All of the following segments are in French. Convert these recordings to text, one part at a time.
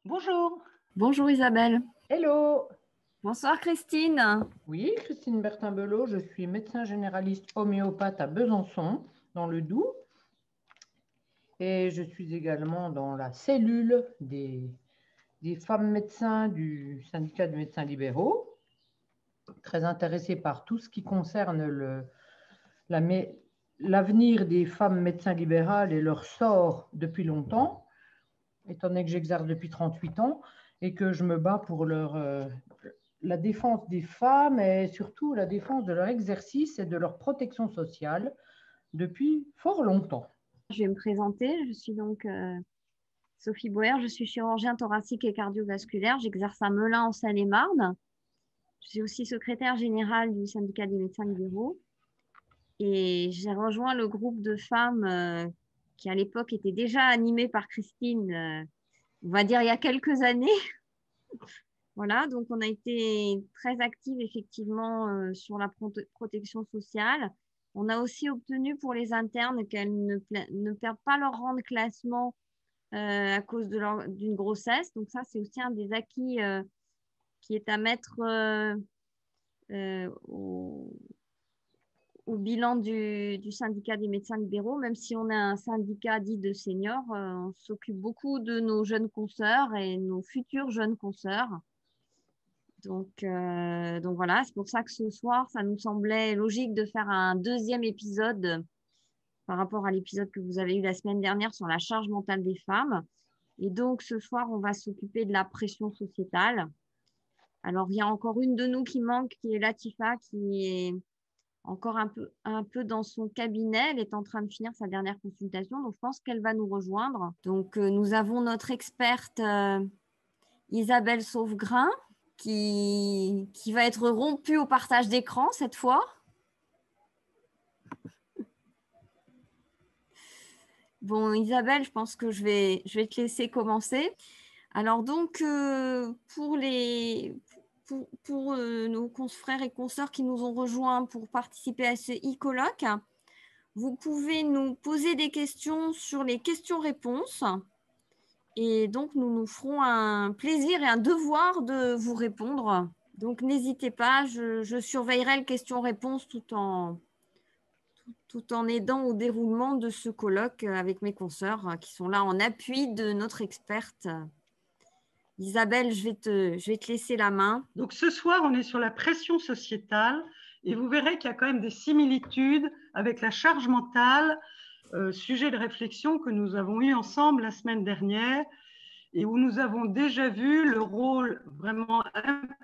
Bonjour. Bonjour Isabelle. Hello. Bonsoir Christine. Oui, Christine Bertin-Belot, je suis médecin généraliste homéopathe à Besançon, dans le Doubs, et je suis également dans la cellule des femmes médecins du syndicat des médecins libéraux, très intéressée par tout ce qui concerne la mé- l'avenir des femmes médecins libérales et leur sort depuis longtemps, étant donné que j'exerce depuis 38 ans et que je me bats pour la défense des femmes et surtout la défense de leur exercice et de leur protection sociale depuis fort longtemps. Je vais me présenter. Je suis donc Sophie Boer. Je suis chirurgien thoracique et cardiovasculaire. J'exerce à Melun en Seine-et-Marne. Je suis aussi secrétaire générale du syndicat des médecins libéraux. Et j'ai rejoint le groupe de femmes qui à l'époque était déjà animé par Christine, on va dire il y a quelques années. Voilà, donc on a été très actifs effectivement sur la protection sociale. On a aussi obtenu pour les internes qu'elles ne perdent pas leur rang de classement à cause d'une grossesse. Donc ça, c'est aussi un des acquis qui est à mettre euh, au, au bilan du syndicat des médecins libéraux. Même si on est un syndicat dit de seniors, on s'occupe beaucoup de nos jeunes consoeurs et nos futurs jeunes consoeurs. Donc voilà, c'est pour ça que ce soir, ça nous semblait logique de faire un deuxième épisode par rapport à l'épisode que vous avez eu la semaine dernière sur la charge mentale des femmes. Et donc ce soir, on va s'occuper de la pression sociétale. Alors, il y a encore une de nous qui manque, qui est Latifa, qui est encore un peu dans son cabinet. Elle est en train de finir sa dernière consultation, donc je pense qu'elle va nous rejoindre. Donc, nous avons notre experte Isabelle Sauvegrin qui va être rompue au partage d'écran cette fois. Bon, Isabelle, je pense que je vais te laisser commencer. Alors donc, pour nos confrères et consoeurs qui nous ont rejoints pour participer à ce e-colloque, vous pouvez nous poser des questions sur les questions-réponses. Et donc, nous nous ferons un plaisir et un devoir de vous répondre. Donc, n'hésitez pas, je surveillerai le question-réponse tout en aidant au déroulement de ce colloque avec mes consoeurs qui sont là en appui de notre experte. Isabelle, je vais te laisser la main. Donc ce soir, on est sur la pression sociétale et vous verrez qu'il y a quand même des similitudes avec la charge mentale, sujet de réflexion que nous avons eu ensemble la semaine dernière et où nous avons déjà vu le rôle vraiment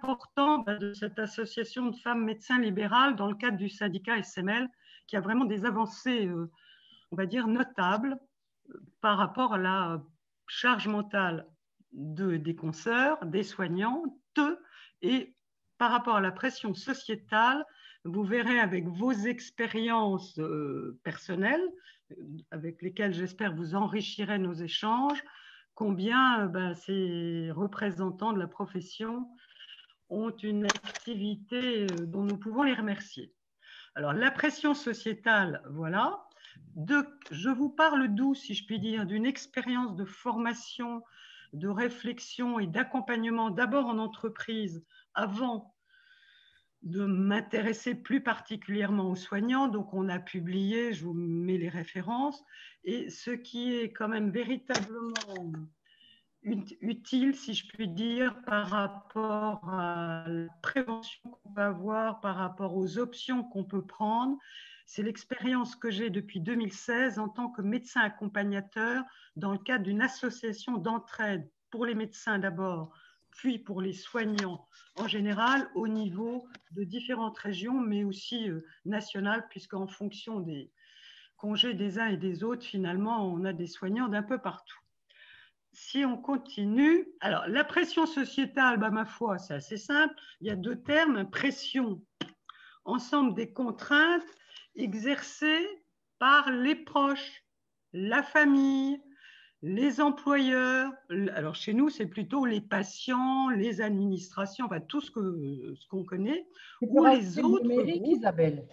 important de cette association de femmes médecins libérales dans le cadre du syndicat SML qui a vraiment des avancées, on va dire, notables par rapport à la charge mentale des consoeurs, des soignants, et par rapport à la pression sociétale, vous verrez avec vos expériences personnelles, avec lesquelles j'espère vous enrichirez nos échanges, combien ces représentants de la profession ont une activité dont nous pouvons les remercier. Alors, la pression sociétale, voilà. Je vous parle d'où, si je puis dire, d'une expérience de formation, de réflexion et d'accompagnement, d'abord en entreprise, avant de m'intéresser plus particulièrement aux soignants. Donc, on a publié, je vous mets les références, et ce qui est quand même véritablement utile, si je puis dire, par rapport à la prévention qu'on peut avoir, par rapport aux options qu'on peut prendre. C'est l'expérience que j'ai depuis 2016 en tant que médecin accompagnateur dans le cadre d'une association d'entraide pour les médecins d'abord, puis pour les soignants en général au niveau de différentes régions, mais aussi nationales, puisqu'en fonction des congés des uns et des autres, finalement, on a des soignants d'un peu partout. Si on continue, alors la pression sociétale, ma foi, c'est assez simple. Il y a deux termes, pression, ensemble des contraintes exercées par les proches, la famille, les employeurs. Alors chez nous, c'est plutôt les patients, les administrations, enfin tout ce qu'on connaît, Tu peux ou les rajouter le autres numérique, groupes. Isabelle.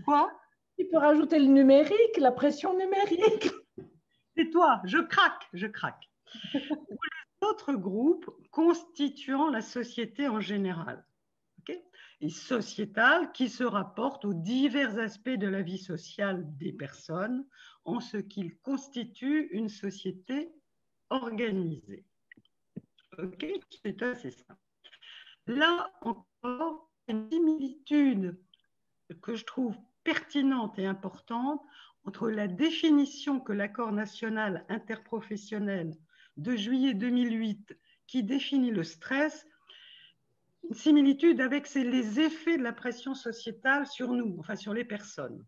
Quoi? Tu peux rajouter le numérique, la pression numérique. C'est toi, je craque, je craque. ou les autres groupes constituant la société en général. Okay? Et sociétal qui se rapporte aux divers aspects de la vie sociale des personnes en ce qu'il constitue une société organisée. Ok, c'est assez simple. Là encore, une similitude que je trouve pertinente et importante entre la définition que l'accord national interprofessionnel de juillet 2008 qui définit le stress, une similitude avec les effets de la pression sociétale sur nous, enfin sur les personnes.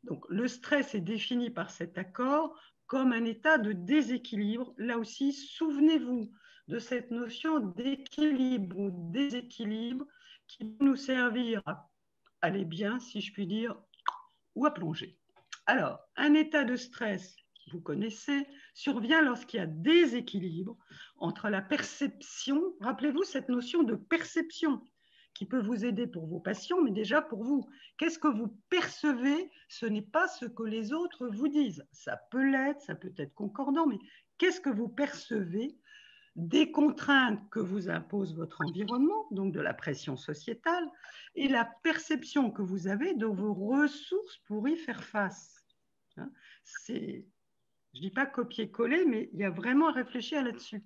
Donc le stress est défini par cet accord comme un état de déséquilibre. Là aussi, souvenez-vous de cette notion d'équilibre ou déséquilibre qui peut nous servir à aller bien, si je puis dire, ou à plonger. Alors, un état de stress, vous connaissez, survient lorsqu'il y a déséquilibre entre la perception, rappelez-vous cette notion de perception qui peut vous aider pour vos patients, mais déjà pour vous. Qu'est-ce que vous percevez? Ce n'est pas ce que les autres vous disent. Ça peut l'être, ça peut être concordant, mais qu'est-ce que vous percevez des contraintes que vous impose votre environnement, donc de la pression sociétale, et la perception que vous avez de vos ressources pour y faire face. C'est, je ne dis pas copier-coller, mais il y a vraiment à réfléchir là-dessus.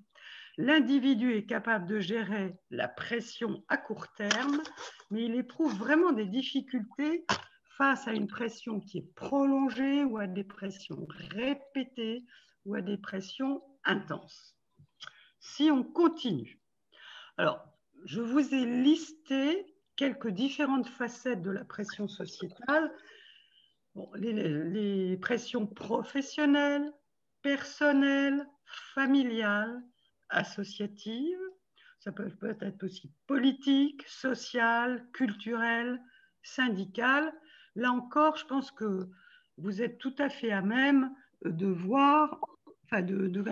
L'individu est capable de gérer la pression à court terme, mais il éprouve vraiment des difficultés face à une pression qui est prolongée ou à des pressions répétées ou à des pressions intenses. Si on continue, alors je vous ai listé quelques différentes facettes de la pression sociétale. Bon, les pressions professionnelles, personnelles, familiales, associatives, ça peut être aussi politique, sociale, culturelle, syndicale. Là encore, je pense que vous êtes tout à fait à même de voir, enfin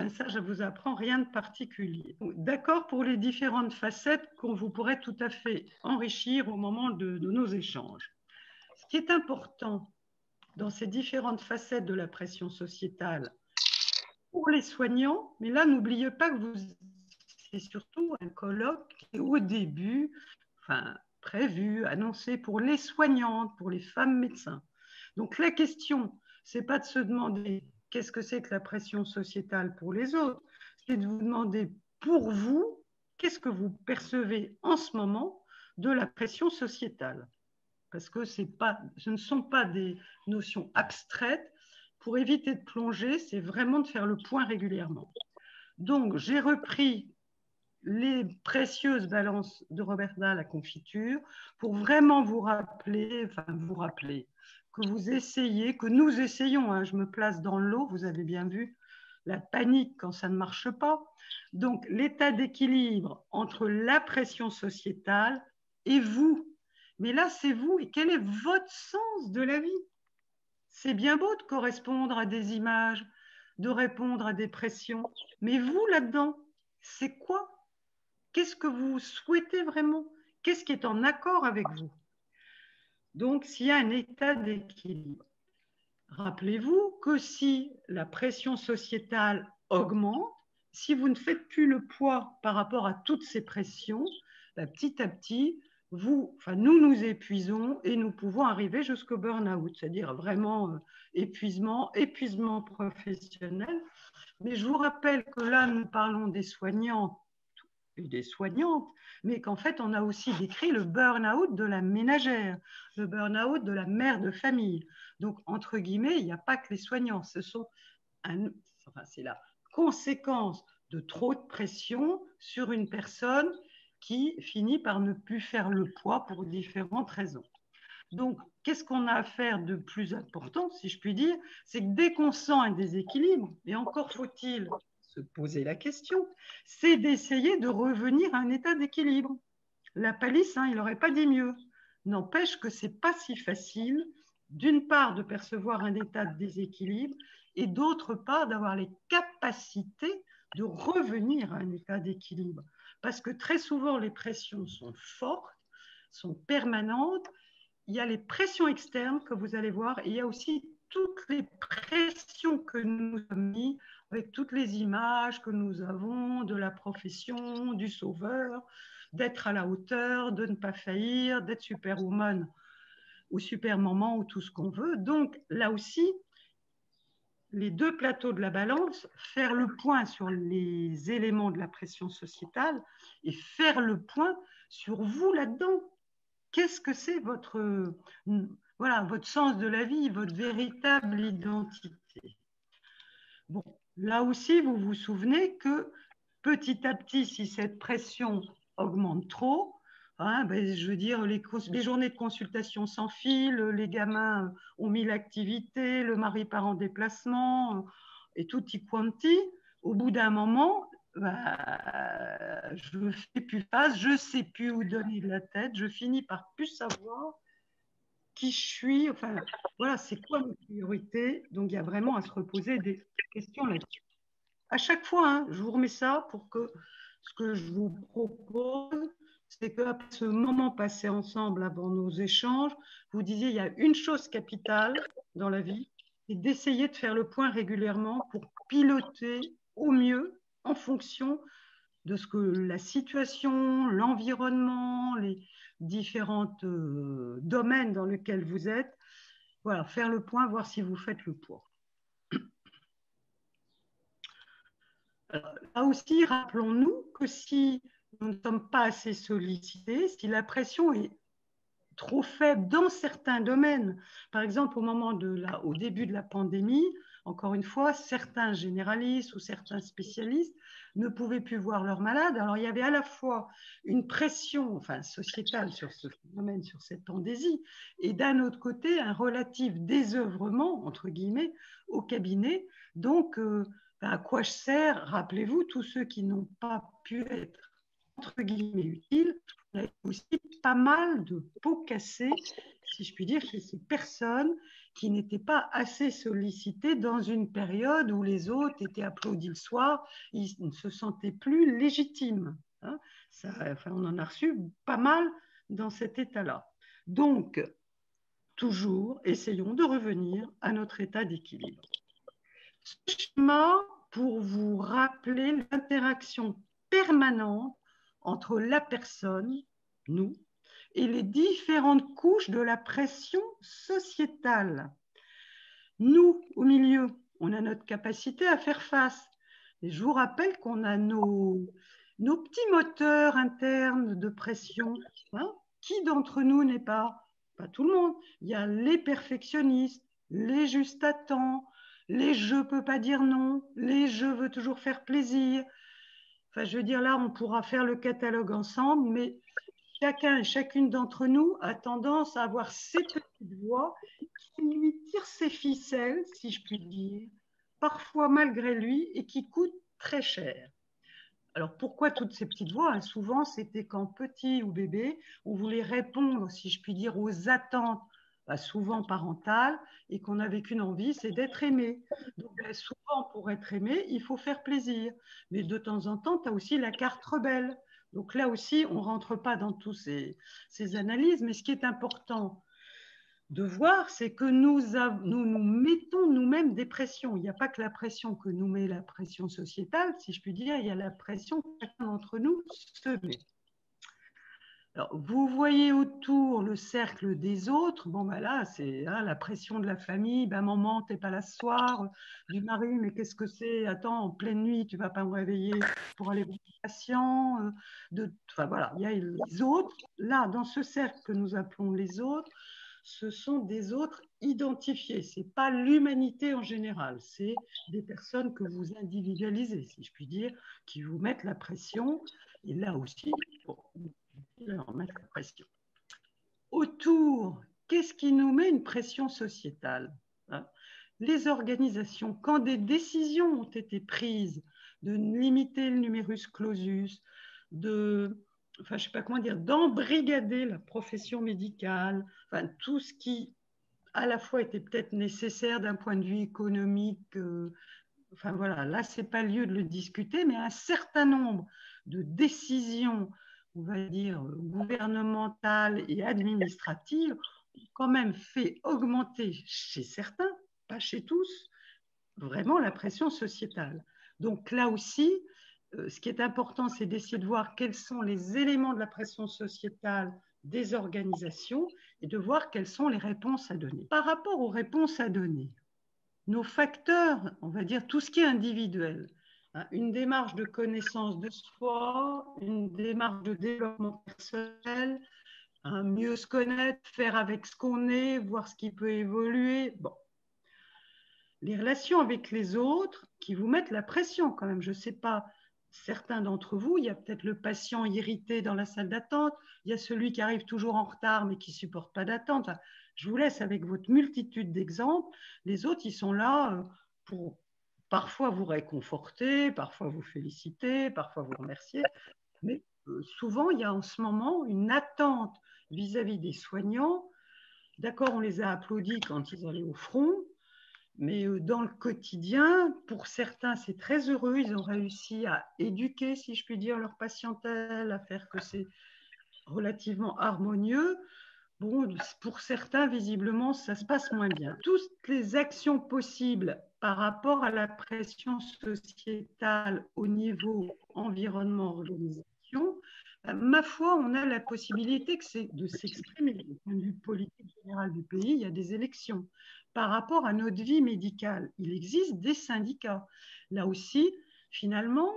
ça, je vous apprends rien de particulier. D'accord pour les différentes facettes qu'on vous pourrait tout à fait enrichir au moment de nos échanges. Ce qui est important dans ces différentes facettes de la pression sociétale pour les soignants, mais là, n'oubliez pas que c'est surtout un colloque qui est au début, enfin, prévu, annoncé pour les soignantes, pour les femmes médecins. Donc la question, c'est pas de se demander qu'est-ce que c'est que la pression sociétale pour les autres, c'est de vous demander pour vous, qu'est-ce que vous percevez en ce moment de la pression sociétale? Parce que ce ne sont pas des notions abstraites. Pour éviter de plonger, c'est vraiment de faire le point régulièrement. Donc, j'ai repris les précieuses balances de Roberta la confiture pour vraiment vous rappeler, que vous essayez, que nous essayons, hein, je me place dans l'eau, vous avez bien vu la panique quand ça ne marche pas. Donc, l'état d'équilibre entre la pression sociétale et vous. Mais là, c'est vous, et quel est votre sens de la vie? C'est bien beau de correspondre à des images, de répondre à des pressions, mais vous, là-dedans, c'est quoi? Qu'est-ce que vous souhaitez vraiment? Qu'est-ce qui est en accord avec vous? Donc, s'il y a un état d'équilibre, rappelez-vous que si la pression sociétale augmente, si vous ne faites plus le poids par rapport à toutes ces pressions, petit à petit, nous nous épuisons et nous pouvons arriver jusqu'au burn-out, c'est-à-dire vraiment épuisement professionnel. Mais je vous rappelle que là, nous parlons des soignants et des soignantes, mais qu'en fait, on a aussi décrit le burn-out de la ménagère, le burn-out de la mère de famille. Donc, entre guillemets, il n'y a pas que les soignants, c'est la conséquence de trop de pression sur une personne qui finit par ne plus faire le poids pour différentes raisons. Donc, qu'est-ce qu'on a à faire de plus important, si je puis dire? C'est que dès qu'on sent un déséquilibre, et encore faut-il se poser la question, c'est d'essayer de revenir à un état d'équilibre. La palisse, il n'aurait pas dit mieux. N'empêche que ce n'est pas si facile, d'une part, de percevoir un état de déséquilibre, et d'autre part, d'avoir les capacités de revenir à un état d'équilibre. Parce que très souvent, les pressions sont fortes, sont permanentes. Il y a les pressions externes que vous allez voir, et il y a aussi toutes les pressions que nous avons mises avec toutes les images que nous avons de la profession, du sauveur, d'être à la hauteur, de ne pas faillir, d'être superwoman ou supermaman ou tout ce qu'on veut. Donc là aussi, les deux plateaux de la balance, faire le point sur les éléments de la pression sociétale et faire le point sur vous là-dedans. Qu'est-ce que c'est votre, voilà, votre sens de la vie, votre véritable identité? Bon, là aussi, vous vous souvenez que petit à petit, si cette pression augmente trop, hein, ben, je veux dire, les journées de consultation s'enfilent, les gamins ont mis l'activité, le mari part en déplacement, et tutti quanti, au bout d'un moment, bah, je ne fais plus face, je ne sais plus où donner de la tête, je finis par plus savoir qui je suis, enfin, voilà, c'est quoi mes priorités. Donc, il y a vraiment à se reposer des questions là-dessus. À chaque fois, hein, je vous remets ça pour que ce que je vous propose, c'est qu'après ce moment passé ensemble avant nos échanges, vous disiez il y a une chose capitale dans la vie, c'est d'essayer de faire le point régulièrement pour piloter au mieux en fonction de ce que la situation, l'environnement, les différents domaines dans lesquels vous êtes, voilà, faire le point, voir si vous faites le poids. Là aussi, rappelons-nous que si nous ne sommes pas assez sollicités, si la pression est trop faible dans certains domaines, par exemple au début de la pandémie, encore une fois, certains généralistes ou certains spécialistes ne pouvaient plus voir leurs malades. Alors il y avait à la fois une pression, enfin sociétale sur ce phénomène, sur cette pandémie, et d'un autre côté un relatif désœuvrement entre guillemets au cabinet. Donc à quoi je sers? Rappelez-vous, tous ceux qui n'ont pas pu être entre guillemets utiles, il y a aussi pas mal de pots cassés, si je puis dire, chez ces personnes qui n'étaient pas assez sollicitées dans une période où les autres étaient applaudis le soir, ils ne se sentaient plus légitimes. Hein. Ça, enfin, on en a reçu pas mal dans cet état-là. Donc, toujours, essayons de revenir à notre état d'équilibre. Ce schéma pour vous rappeler l'interaction permanente entre la personne, nous, et les différentes couches de la pression sociétale. Nous, au milieu, on a notre capacité à faire face. Et je vous rappelle qu'on a nos petits moteurs internes de pression. Hein. Qui d'entre nous n'est pas tout le monde. Il y a les perfectionnistes, les juste à temps, les je ne peux pas dire non, les je veux toujours faire plaisir. Enfin, je veux dire, là, on pourra faire le catalogue ensemble, mais chacun et chacune d'entre nous a tendance à avoir ces petites voix qui lui tirent ses ficelles, si je puis dire, parfois malgré lui, et qui coûtent très cher. Alors, pourquoi toutes ces petites voix? Souvent, c'était quand petit ou bébé, on voulait répondre, si je puis dire, aux attentes, souvent parentales, et qu'on n'avait qu'une envie, c'est d'être aimé. Donc, souvent, pour être aimé, il faut faire plaisir. Mais de temps en temps, tu as aussi la carte rebelle. Donc là aussi, on ne rentre pas dans toutes ces analyses, mais ce qui est important de voir, c'est que nous mettons nous-mêmes des pressions. Il n'y a pas que la pression que nous met la pression sociétale, si je puis dire, il y a la pression que chacun d'entre nous se met. Alors, vous voyez autour le cercle des autres. Bon, ben là, c'est la pression de la famille. Ben, maman, tu n'es pas là ce soir. Du mari, mais qu'est-ce que c'est? Attends, en pleine nuit, tu ne vas pas me réveiller pour aller voir le patient. Enfin, voilà, il y a les autres. Là, dans ce cercle que nous appelons les autres, ce sont des autres identifiés. Ce n'est pas l'humanité en général. C'est des personnes que vous individualisez, si je puis dire, qui vous mettent la pression. Et là aussi, leur mettre la pression. Autour, qu'est-ce qui nous met une pression sociétale? Les organisations, quand des décisions ont été prises de limiter le numerus clausus, je sais pas comment dire, d'embrigader la profession médicale, enfin, tout ce qui, à la fois, était peut-être nécessaire d'un point de vue économique, enfin voilà, là, c'est pas lieu de le discuter, mais un certain nombre de décisions, on va dire, gouvernementales et administratives, ont quand même fait augmenter chez certains, pas chez tous, vraiment la pression sociétale. Donc là aussi, ce qui est important, c'est d'essayer de voir quels sont les éléments de la pression sociétale des organisations et de voir quelles sont les réponses à donner. Par rapport aux réponses à donner, nos facteurs, on va dire tout ce qui est individuel, une démarche de connaissance de soi, une démarche de développement personnel, mieux se connaître, faire avec ce qu'on est, voir ce qui peut évoluer. Bon. Les relations avec les autres qui vous mettent la pression quand même. Je ne sais pas, certains d'entre vous, il y a peut-être le patient irrité dans la salle d'attente, il y a celui qui arrive toujours en retard mais qui ne supporte pas d'attente. Enfin, je vous laisse avec votre multitude d'exemples. Les autres, ils sont là pour parfois vous réconforter, parfois vous féliciter, parfois vous remercier. Mais souvent, il y a en ce moment une attente vis-à-vis des soignants. D'accord, on les a applaudis quand ils allaient au front, mais dans le quotidien, pour certains, c'est très heureux. Ils ont réussi à éduquer, si je puis dire, leur patientèle, à faire que c'est relativement harmonieux. Bon, pour certains, visiblement, ça se passe moins bien. Toutes les actions possibles par rapport à la pression sociétale au niveau environnement, organisation, ma foi, on a la possibilité de s'exprimer. Du point de vue politique général du pays, il y a des élections. Par rapport à notre vie médicale, il existe des syndicats. Là aussi, finalement,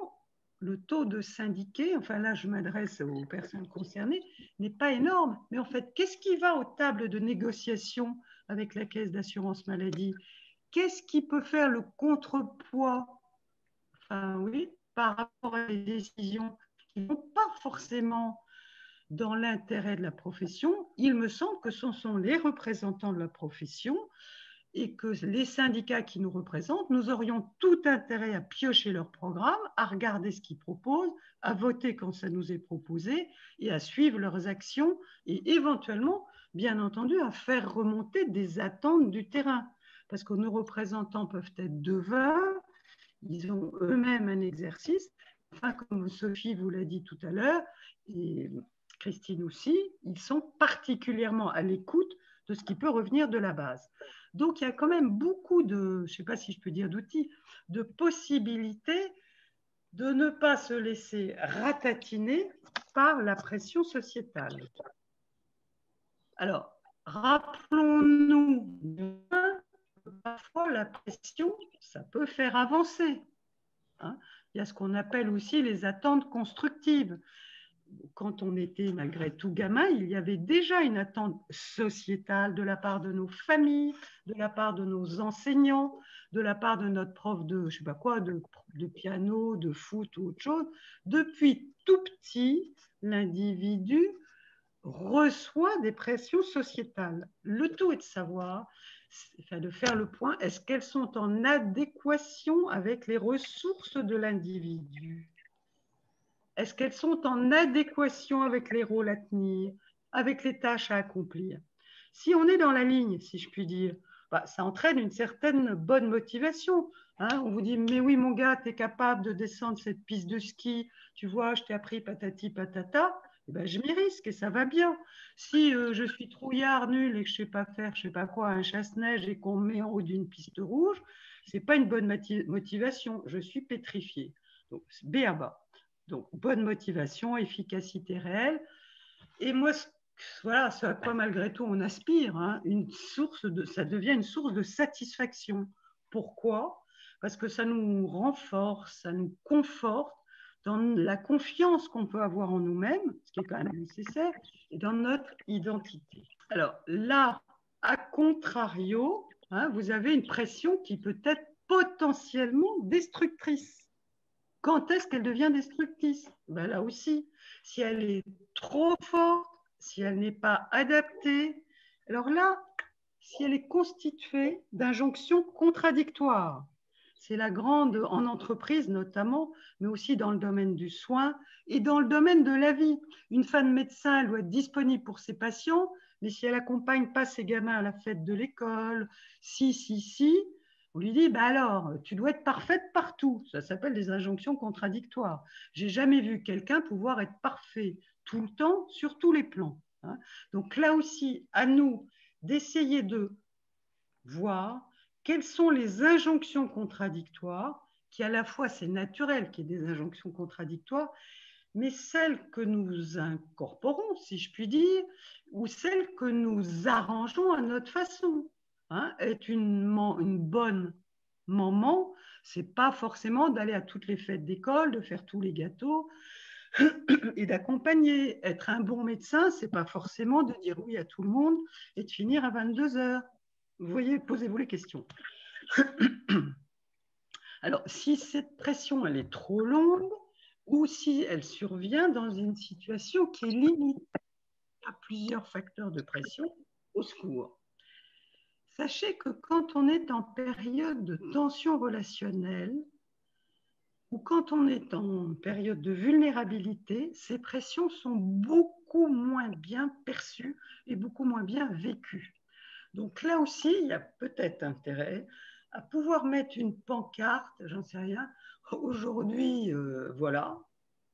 le taux de syndiqués, enfin là je m'adresse aux personnes concernées, n'est pas énorme. Mais en fait, qu'est-ce qui va aux tables de négociation avec la caisse d'assurance maladie? Qu'est-ce qui peut faire le contrepoids, enfin oui, par rapport à des décisions qui ne vont pas forcément dans l'intérêt de la profession? Il me semble que ce sont les représentants de la profession et que les syndicats qui nous représentent, nous aurions tout intérêt à piocher leur programme, à regarder ce qu'ils proposent, à voter quand ça nous est proposé et à suivre leurs actions et éventuellement, bien entendu, à faire remonter des attentes du terrain. Parce que nos représentants peuvent être devins, ils ont eux-mêmes un exercice. Enfin, comme Sophie vous l'a dit tout à l'heure, et Christine aussi, ils sont particulièrement à l'écoute de ce qui peut revenir de la base. Donc, il y a quand même beaucoup de, je ne sais pas si je peux dire d'outils, de possibilités de ne pas se laisser ratatiner par la pression sociétale. Alors, rappelons-nous que parfois la pression, ça peut faire avancer. Hein. Il y a ce qu'on appelle aussi les attentes constructives. Quand on était malgré tout gamin, il y avait déjà une attente sociétale de la part de nos familles, de la part de nos enseignants, de la part de notre prof de, je sais pas quoi, de piano, de foot ou autre chose. Depuis tout petit, l'individu reçoit des pressions sociétales. Le tout est de savoir, enfin de faire le point, est-ce qu'elles sont en adéquation avec les ressources de l'individu? Est-ce qu'elles sont en adéquation avec les rôles à tenir, avec les tâches à accomplir? Si on est dans la ligne, si je puis dire, bah, ça entraîne une certaine bonne motivation. Hein. On vous dit, mais oui, mon gars, tu es capable de descendre cette piste de ski, tu vois, je t'ai appris patati patata, eh ben, je m'y risque et ça va bien. Si je suis trouillard, nul et que je ne sais pas faire, je ne sais pas quoi, un chasse-neige et qu'on me met en haut d'une piste rouge, ce n'est pas une bonne motivation, je suis pétrifié. Donc, B à bas. Donc, bonne motivation, efficacité réelle. Et moi, voilà, ce à quoi malgré tout on aspire, hein, ça devient une source de satisfaction. Pourquoi? Parce que ça nous renforce, ça nous conforte dans la confiance qu'on peut avoir en nous-mêmes, ce qui est quand même nécessaire, et dans notre identité. Alors là, à contrario, hein, vous avez une pression qui peut être potentiellement destructrice. Quand est-ce qu'elle devient destructrice? Ben là aussi, si elle est trop forte, si elle n'est pas adaptée, alors là, si elle est constituée d'injonctions contradictoires, c'est la grande, en entreprise notamment, mais aussi dans le domaine du soin et dans le domaine de la vie. Une femme médecin, elle doit être disponible pour ses patients, mais si elle n'accompagne pas ses gamins à la fête de l'école, si, on lui dit, bah alors, tu dois être parfaite partout. Ça s'appelle des injonctions contradictoires. J'ai jamais vu quelqu'un pouvoir être parfait tout le temps sur tous les plans. Hein. Donc là aussi, à nous d'essayer de voir quelles sont les injonctions contradictoires, qui à la fois, c'est naturel qu'il y ait des injonctions contradictoires, mais celles que nous incorporons, si je puis dire, ou celles que nous arrangeons à notre façon. Hein, être une bonne maman, c'est pas forcément d'aller à toutes les fêtes d'école, de faire tous les gâteaux et d'accompagner. Être un bon médecin, c'est pas forcément de dire oui à tout le monde et de finir à 22 heures. Vous voyez, posez-vous les questions. Alors, si cette pression, elle est trop longue, ou si elle survient dans une situation qui est limite à plusieurs facteurs de pression, au secours. Sachez que quand on est en période de tension relationnelle ou quand on est en période de vulnérabilité, ces pressions sont beaucoup moins bien perçues et beaucoup moins bien vécues. Donc là aussi, il y a peut-être intérêt à pouvoir mettre une pancarte, j'en sais rien, aujourd'hui, voilà,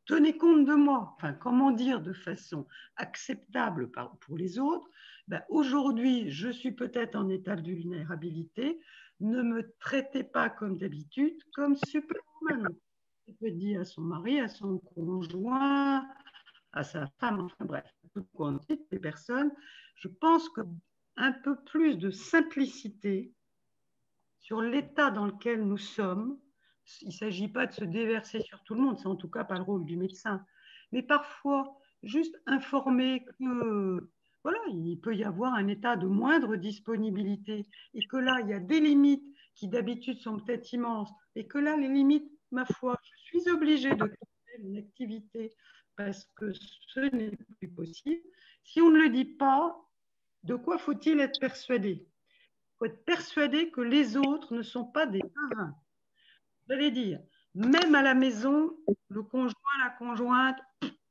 tenez compte de moi. Enfin, comment dire de façon acceptable pour les autres, ben, aujourd'hui, je suis peut-être en état de vulnérabilité, ne me traitez pas comme d'habitude, comme Superwoman. On peut dire à son mari, à son conjoint, à sa femme, enfin bref, tout quantité de personnes. Je pense qu'un peu plus de simplicité sur l'état dans lequel nous sommes. Il ne s'agit pas de se déverser sur tout le monde, c'est en tout cas pas le rôle du médecin. Mais parfois, juste informer que voilà, il peut y avoir un état de moindre disponibilité et que là, il y a des limites qui d'habitude sont peut-être immenses et que là, les limites, ma foi, je suis obligée de quitter mon activité parce que ce n'est plus possible. Si on ne le dit pas, de quoi faut-il être persuadé? Il faut être persuadé que les autres ne sont pas des devins. Vous allez dire, même à la maison, le conjoint, la conjointe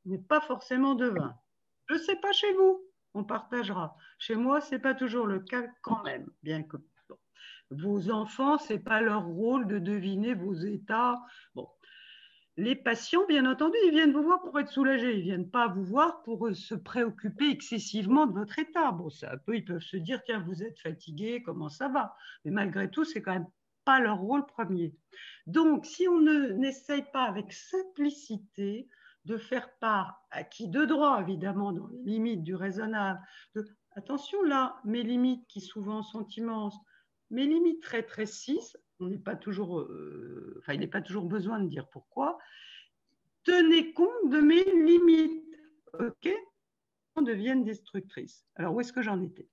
n'est pas forcément devin. Je ne sais pas chez vous, on partagera. Chez moi, ce n'est pas toujours le cas quand même, bien que bon. Vos enfants, ce n'est pas leur rôle de deviner vos états. Bon. Les patients, bien entendu, ils viennent vous voir pour être soulagés. Ils ne viennent pas vous voir pour se préoccuper excessivement de votre état. Bon, ça peut, ils peuvent se dire, tiens, vous êtes fatigué, comment ça va? Mais malgré tout, c'est quand même pas leur rôle premier. Donc, si on n'essaye pas avec simplicité de faire part, à qui de droit, évidemment, dans les limites du raisonnable, attention là, mes limites qui souvent sont immenses, mes limites rétrécissent, on n'est pas toujours, il n'est pas toujours besoin de dire pourquoi. Tenez compte de mes limites, ok? Deviennent destructrices. Alors, où est-ce que j'en étais?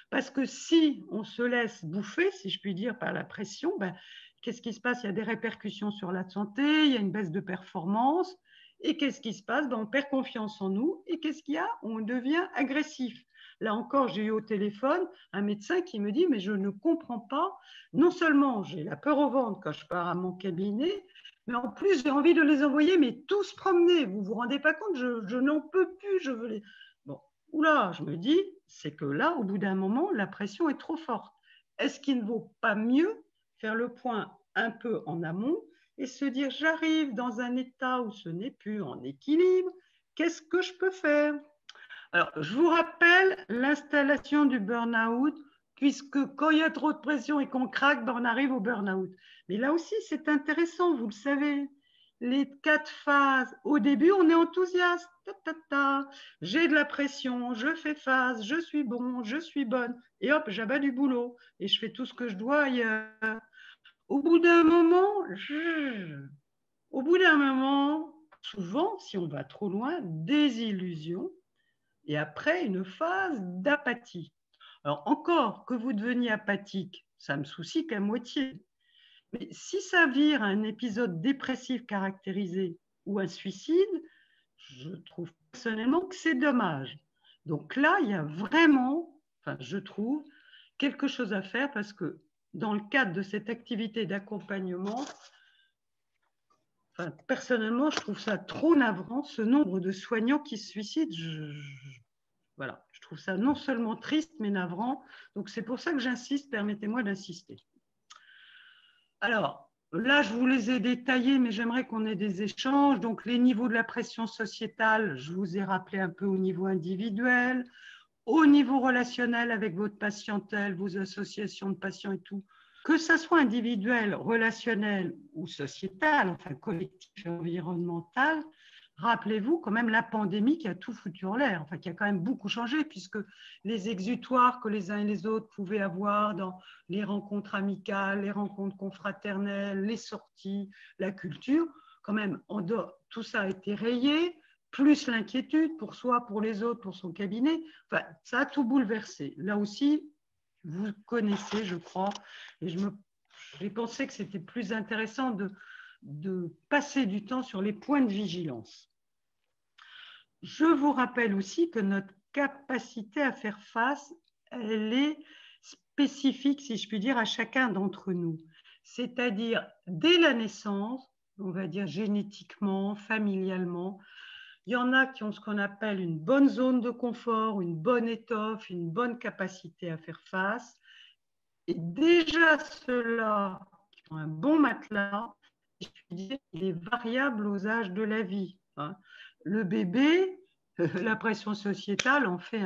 Parce que si on se laisse bouffer, si je puis dire, par la pression, ben, qu'est-ce qui se passe? Il y a des répercussions sur la santé, il y a une baisse de performance. Et qu'est-ce qui se passe? Ben, on perd confiance en nous. Et qu'est-ce qu'il y a? On devient agressif. Là encore, j'ai eu au téléphone un médecin qui me dit, mais je ne comprends pas. Non seulement j'ai la peur au ventre quand je pars à mon cabinet, mais en plus, j'ai envie de les envoyer, mais tous promener. Vous ne vous rendez pas compte, je n'en peux plus. Je veux les... Bon, oula, je me dis, c'est que là, au bout d'un moment, la pression est trop forte. Est-ce qu'il ne vaut pas mieux faire le point un peu en amont et se dire, j'arrive dans un état où ce n'est plus en équilibre, qu'est-ce que je peux faire? Alors, je vous rappelle l'installation du burn-out, puisque quand il y a trop de pression et qu'on craque, ben on arrive au burn-out. Mais là aussi, c'est intéressant, vous le savez. Les 4 phases. Au début, on est enthousiaste. J'ai de la pression, je fais phase, je suis bon, je suis bonne. Et hop, j'abats du boulot et je fais tout ce que je dois ailleurs. Au bout d'un moment, souvent, si on va trop loin, désillusion. Et après, une phase d'apathie. Alors encore, que vous deveniez apathique, ça me soucie qu'à moitié. Mais si ça vire à un épisode dépressif caractérisé ou un suicide, je trouve personnellement que c'est dommage. Donc là, il y a vraiment, je trouve, quelque chose à faire parce que dans le cadre de cette activité d'accompagnement, personnellement, je trouve ça trop navrant, ce nombre de soignants qui se suicident. Voilà, je trouve ça non seulement triste, mais navrant. Donc, c'est pour ça que j'insiste, permettez-moi d'insister. Alors, là, je vous les ai détaillés, mais j'aimerais qu'on ait des échanges. Donc, les niveaux de la pression sociétale, je vous ai rappelé un peu au niveau individuel, au niveau relationnel avec votre patientèle, vos associations de patients et tout. que ça soit individuel, relationnel ou sociétal, enfin collectif et environnemental, rappelez-vous quand même la pandémie qui a tout foutu en l'air, enfin qui a quand même beaucoup changé, puisque les exutoires que les uns et les autres pouvaient avoir dans les rencontres amicales, les rencontres confraternelles, les sorties, la culture, quand même, tout ça a été rayé, plus l'inquiétude pour soi, pour les autres, pour son cabinet. Enfin, ça a tout bouleversé. Là aussi, vous connaissez, je crois, et j'ai pensé que c'était plus intéressant de passer du temps sur les points de vigilance. Je vous rappelle aussi que notre capacité à faire face, elle est spécifique, si je puis dire, à chacun d'entre nous. C'est-à-dire, dès la naissance, on va dire génétiquement, familialement, il y en a qui ont ce qu'on appelle une bonne zone de confort, une bonne étoffe, une bonne capacité à faire face. Et déjà, ceux-là qui ont un bon matelas, je puis dire, il est variable aux âges de la vie. Le bébé, la pression sociétale en fait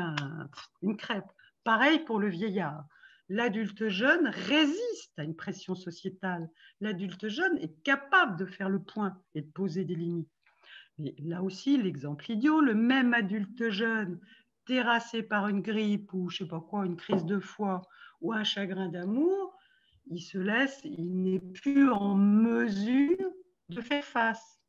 une crêpe. Pareil pour le vieillard. L'adulte jeune résiste à une pression sociétale. L'adulte jeune est capable de faire le point et de poser des limites. Mais là aussi, l'exemple idiot, le même adulte jeune terrassé par une grippe ou je ne sais pas quoi, une crise de foie ou un chagrin d'amour, il n'est plus en mesure de faire face.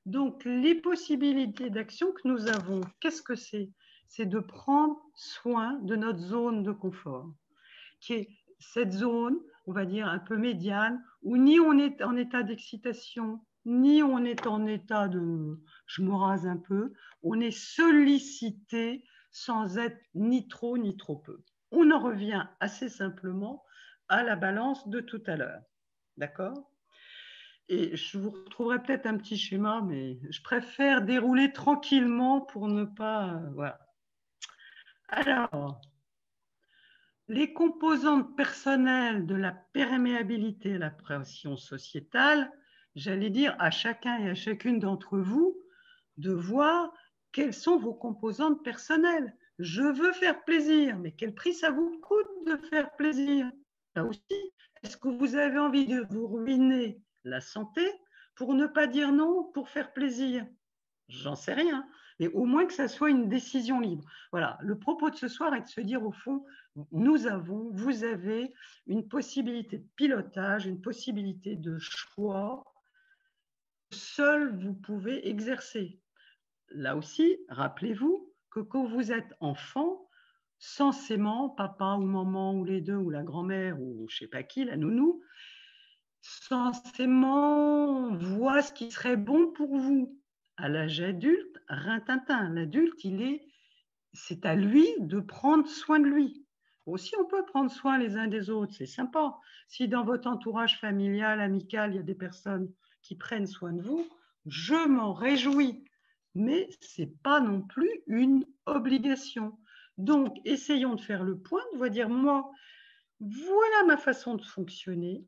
Donc, les possibilités d'action que nous avons, qu'est-ce que c'est? C'est de prendre soin de notre zone de confort, qui est cette zone, on va dire, un peu médiane, où ni on est en état d'excitation, ni on est en état de « je me rase un peu », on est sollicité sans être ni trop peu. On en revient assez simplement à la balance de tout à l'heure. D'accord ? Et je vous retrouverai peut-être un petit schéma, mais je préfère dérouler tranquillement pour ne pas… voilà. Alors, les composantes personnelles de la perméabilité à la pression sociétale, j'allais dire à chacun et à chacune d'entre vous de voir quelles sont vos composantes personnelles. Je veux faire plaisir, mais quel prix ça vous coûte de faire plaisir? Là aussi, est-ce que vous avez envie de vous ruiner la santé pour ne pas dire non, pour faire plaisir? J'en sais rien, mais au moins que ça soit une décision libre. Voilà, le propos de ce soir est de se dire au fond, vous avez une possibilité de pilotage, une possibilité de choix que seul vous pouvez exercer. Là aussi, rappelez-vous que quand vous êtes enfant, censément, papa ou maman ou les deux ou la grand-mère ou je ne sais pas qui, la nounou, censément voit ce qui serait bon pour vous. À l'âge adulte, rintintin, l'adulte, c'est à lui de prendre soin de lui. Aussi, on peut prendre soin les uns des autres, c'est sympa. Si dans votre entourage familial, amical, il y a des personnes qui prennent soin de vous, je m'en réjouis. Mais ce n'est pas non plus une obligation. Donc, essayons de faire le point, de dire, moi, voilà ma façon de fonctionner.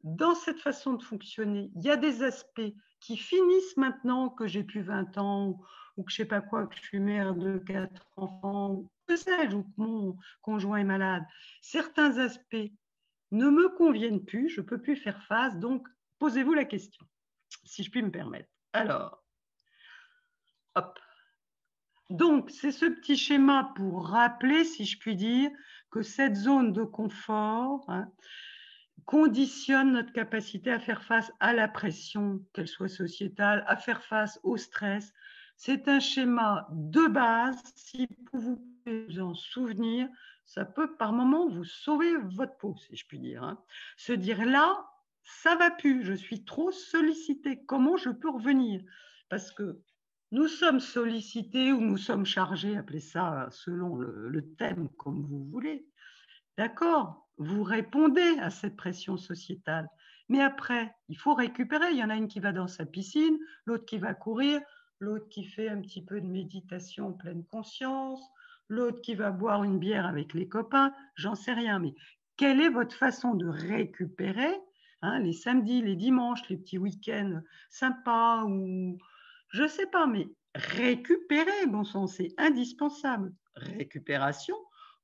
Dans cette façon de fonctionner, il y a des aspects qui finissent maintenant que j'ai plus 20 ans ou que je ne sais pas quoi, que je suis mère de 4 enfants, ou que sais-je, ou que mon conjoint est malade. Certains aspects ne me conviennent plus, je ne peux plus faire face, donc posez-vous la question, si je puis me permettre. Alors, hop. Donc, c'est ce petit schéma pour rappeler, si je puis dire, que cette zone de confort conditionne notre capacité à faire face à la pression, qu'elle soit sociétale, à faire face au stress. C'est un schéma de base, si vous pouvez vous en souvenir, ça peut par moments vous sauver votre peau, si je puis dire. Se dire là, ça ne va plus, je suis trop sollicitée, comment je peux revenir? Parce que nous sommes sollicités ou nous sommes chargés, appelez ça selon le thème comme vous voulez. D'accord, vous répondez à cette pression sociétale. Mais après, il faut récupérer. Il y en a une qui va dans sa piscine, l'autre qui va courir, l'autre qui fait un petit peu de méditation en pleine conscience, l'autre qui va boire une bière avec les copains, j'en sais rien. Mais quelle est votre façon de récupérer les samedis, les dimanches, les petits week-ends sympas ou je ne sais pas, mais récupérer, bon sang, c'est indispensable. Récupération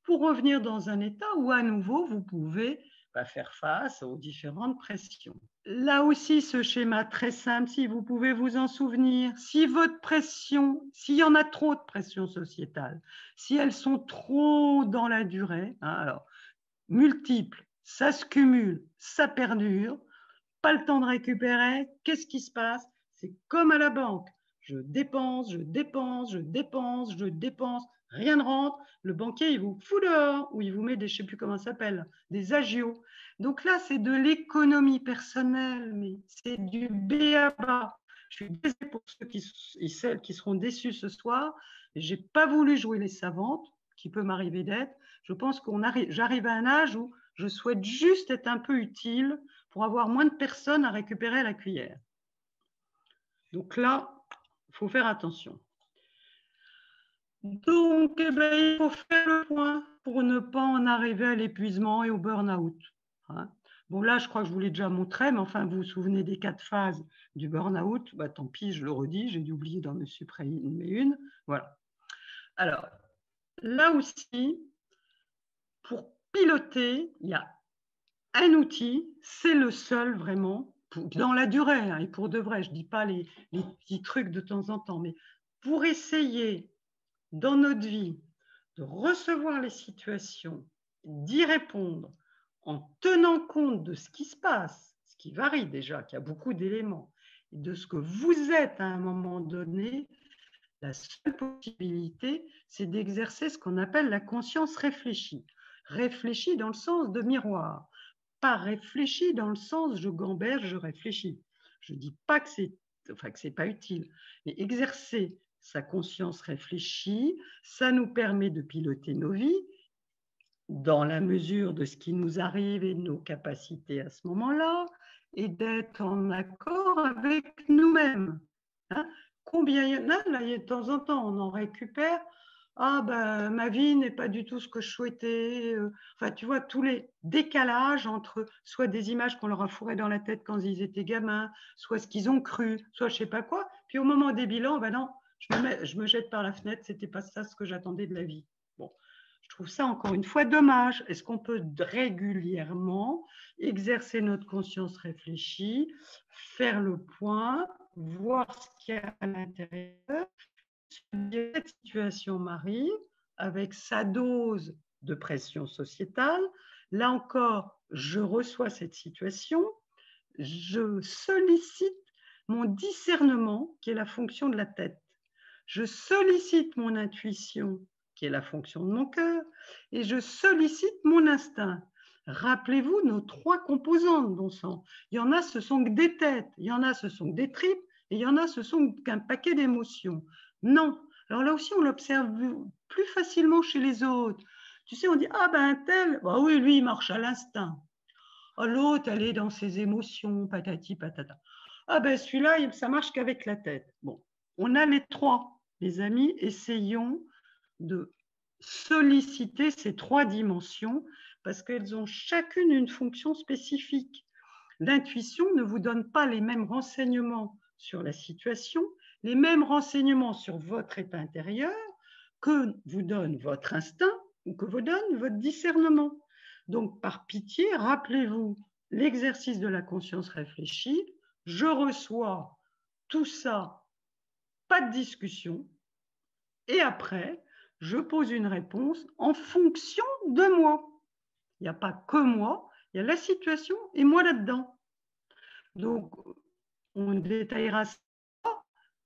pour revenir dans un état où à nouveau vous pouvez va faire face aux différentes pressions. Là aussi, ce schéma très simple, si vous pouvez vous en souvenir, si votre pression, s'il y en a trop de pression sociétale, si elles sont trop dans la durée, hein, alors multiples, ça se cumule, ça perdure, pas le temps de récupérer, qu'est-ce qui se passe? C'est comme à la banque. Je dépense, je dépense, je dépense, je dépense, rien ne rentre. Le banquier, il vous fout dehors ou il vous met des, je ne sais plus comment ça s'appelle, des agios. Donc là, c'est de l'économie personnelle, mais c'est du b.a.-ba. Je suis désolée pour ceux et celles qui seront déçus ce soir. Je n'ai pas voulu jouer les savantes, qui peut m'arriver d'être. Je pense j'arrive à un âge où je souhaite juste être un peu utile pour avoir moins de personnes à récupérer à la cuillère. Donc là, il faut faire attention. Donc, il faut faire le point pour ne pas en arriver à l'épuisement et au burn-out. Hein. Bon, là, je crois que je vous l'ai déjà montré, mais enfin, vous vous souvenez des 4 phases du burn-out? Bah, tant pis, je le redis, j'ai dû oublier d'en me supprimer une. Voilà. Alors, là aussi, pour piloter, il y a un outil, c'est le seul vraiment, dans la durée, hein, et pour de vrai, je ne dis pas les petits trucs de temps en temps, mais pour essayer dans notre vie de recevoir les situations, d'y répondre en tenant compte de ce qui se passe, ce qui varie déjà, qu'il y a beaucoup d'éléments, et de ce que vous êtes à un moment donné, la seule possibilité, c'est d'exercer ce qu'on appelle la conscience réfléchie. Réfléchie dans le sens de miroir. Pas réfléchi dans le sens je gamberge, je réfléchis. Je ne dis pas que c'est pas utile, mais exercer sa conscience réfléchie, ça nous permet de piloter nos vies dans la mesure de ce qui nous arrive et de nos capacités à ce moment-là, et d'être en accord avec nous-mêmes. Hein? Combien il y en a, là, de temps en temps, on en récupère. Ah ben, ma vie n'est pas du tout ce que je souhaitais. Enfin, tu vois, tous les décalages entre soit des images qu'on leur a fourrées dans la tête quand ils étaient gamins, soit ce qu'ils ont cru, soit je sais pas quoi. Puis au moment des bilans, ben non, je me jette par la fenêtre, c'était pas ça ce que j'attendais de la vie. Bon, je trouve ça encore une fois dommage. Est-ce qu'on peut régulièrement exercer notre conscience réfléchie, faire le point, voir ce qu'il y a à l'intérieur? Cette situation m'arrive avec sa dose de pression sociétale. Là encore, je reçois cette situation, je sollicite mon discernement, qui est la fonction de la tête. Je sollicite mon intuition, qui est la fonction de mon cœur, et je sollicite mon instinct. Rappelez-vous nos 3 composantes, bon sang. Il y en a, ce sont que des têtes, il y en a, ce sont que des tripes, et il y en a, ce sont qu'un paquet d'émotions. Non. Alors là aussi, on l'observe plus facilement chez les autres. Tu sais, on dit, ah ben un tel, bah oui, lui, il marche à l'instinct. Ah, l'autre, elle est dans ses émotions, patati patata. Ah ben celui-là, ça marche qu'avec la tête. Bon, on a les 3, les amis, essayons de solliciter ces 3 dimensions parce qu'elles ont chacune une fonction spécifique. L'intuition ne vous donne pas les mêmes renseignements sur la situation, les mêmes renseignements sur votre état intérieur que vous donne votre instinct ou que vous donne votre discernement. Donc, par pitié, rappelez-vous l'exercice de la conscience réfléchie. Je reçois tout ça, pas de discussion. Et après, je pose une réponse en fonction de moi. Il n'y a pas que moi, il y a la situation et moi là-dedans. Donc, on détaillera ça.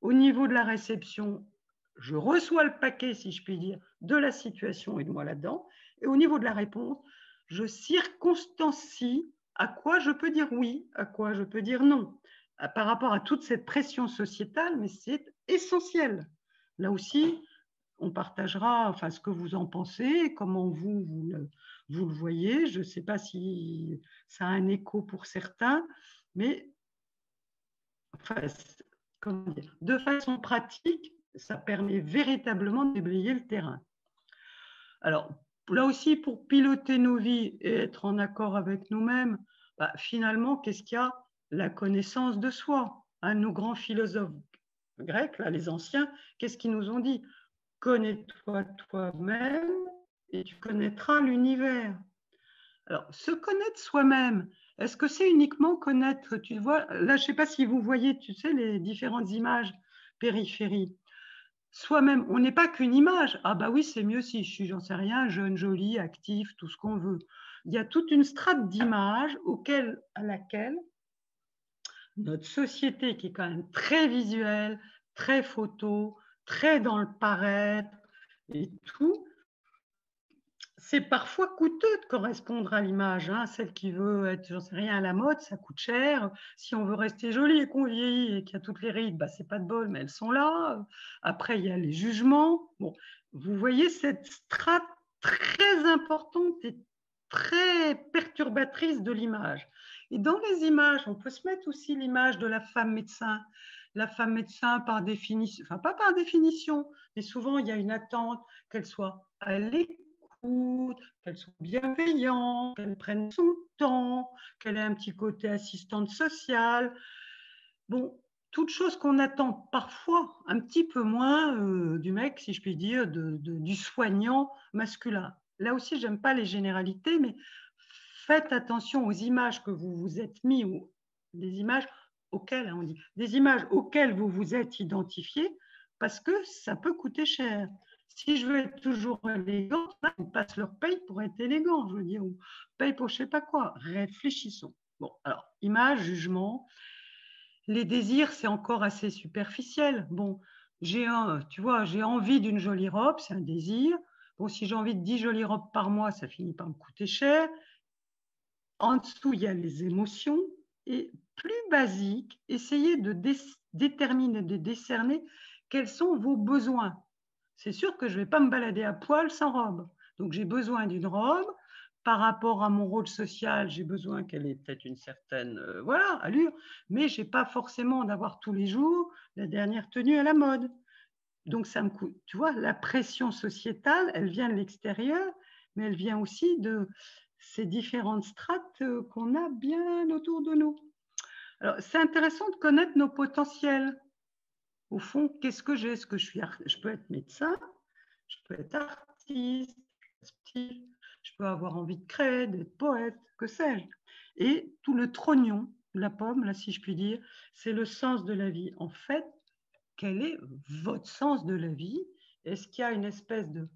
Au niveau de la réception, je reçois le paquet, si je puis dire, de la situation et de moi là-dedans. Et au niveau de la réponse, je circonstancie à quoi je peux dire oui, à quoi je peux dire non, par rapport à toute cette pression sociétale, mais c'est essentiel. Là aussi, on partagera enfin, ce que vous en pensez, comment vous le voyez. Je ne sais pas si ça a un écho pour certains, mais enfin, comment dire, de façon pratique, ça permet véritablement de déblayer le terrain. Alors, là aussi, pour piloter nos vies et être en accord avec nous-mêmes, bah, finalement, qu'est-ce qu'il y a? La connaissance de soi. Hein, nos grands philosophes grecs, là, les anciens, qu'est-ce qu'ils nous ont dit? Connais-toi toi-même et tu connaîtras l'univers. Alors, se connaître soi-même, est-ce que c'est uniquement connaître, tu vois, là, je ne sais pas si vous voyez, tu sais, les différentes images périphérie. Soi-même, on n'est pas qu'une image. Ah bah oui, c'est mieux si je suis, j'en sais rien, jeune, jolie, active, tout ce qu'on veut. Il y a toute une strate d'images à laquelle notre société, qui est quand même très visuelle, très photo, très dans le paraître et tout, c'est parfois coûteux de correspondre à l'image. Hein. Celle qui veut être, j'en sais rien, à la mode, ça coûte cher. Si on veut rester joli et qu'on vieillit et qu'il y a toutes les rides, bah, c'est pas de bol, mais elles sont là. Après, il y a les jugements. Bon, vous voyez cette strate très importante et très perturbatrice de l'image. Et dans les images, on peut se mettre aussi l'image de la femme médecin. La femme médecin, par définition, enfin pas par définition, mais souvent il y a une attente qu'elle soit à l'écoute, qu'elle soit bienveillante, qu'elle prenne son temps, qu'elle ait un petit côté assistante sociale. Bon, toutes choses qu'on attend parfois un petit peu moins du mec, si je puis dire, du soignant masculin. Là aussi, j'aime pas les généralités, mais faites attention aux images que vous vous êtes mis, ou des images auxquelles, on dit, des images auxquelles vous vous êtes identifié, parce que ça peut coûter cher. Si je veux être toujours élégante, ils passent leur paye pour être élégant, je veux dire, ou paye pour je sais pas quoi. Réfléchissons. Bon, alors, image, jugement. Les désirs, c'est encore assez superficiel. Bon, tu vois, j'ai envie d'une jolie robe, c'est un désir. Bon, si j'ai envie de 10 jolies robes par mois, ça finit par me coûter cher. En dessous, il y a les émotions. Et plus basique, essayez de déterminer, de décerner quels sont vos besoins. C'est sûr que je ne vais pas me balader à poil sans robe. Donc, j'ai besoin d'une robe. Par rapport à mon rôle social, j'ai besoin qu'elle ait peut-être une certaine voilà, allure, mais je n'ai pas forcément d'avoir tous les jours la dernière tenue à la mode. Donc, ça me coûte. Tu vois, la pression sociétale, elle vient de l'extérieur, mais elle vient aussi de ces différentes strates qu'on a bien autour de nous. Alors, c'est intéressant de connaître nos potentiels. Au fond, qu'est-ce que j'ai? Est-ce que je peux être médecin, je peux être artiste, je peux avoir envie de créer, d'être poète, que sais-je. Et tout le trognon, la pomme, là, si je puis dire, c'est le sens de la vie. En fait, quel est votre sens de la vie? Est-ce qu'il y a une espèce de,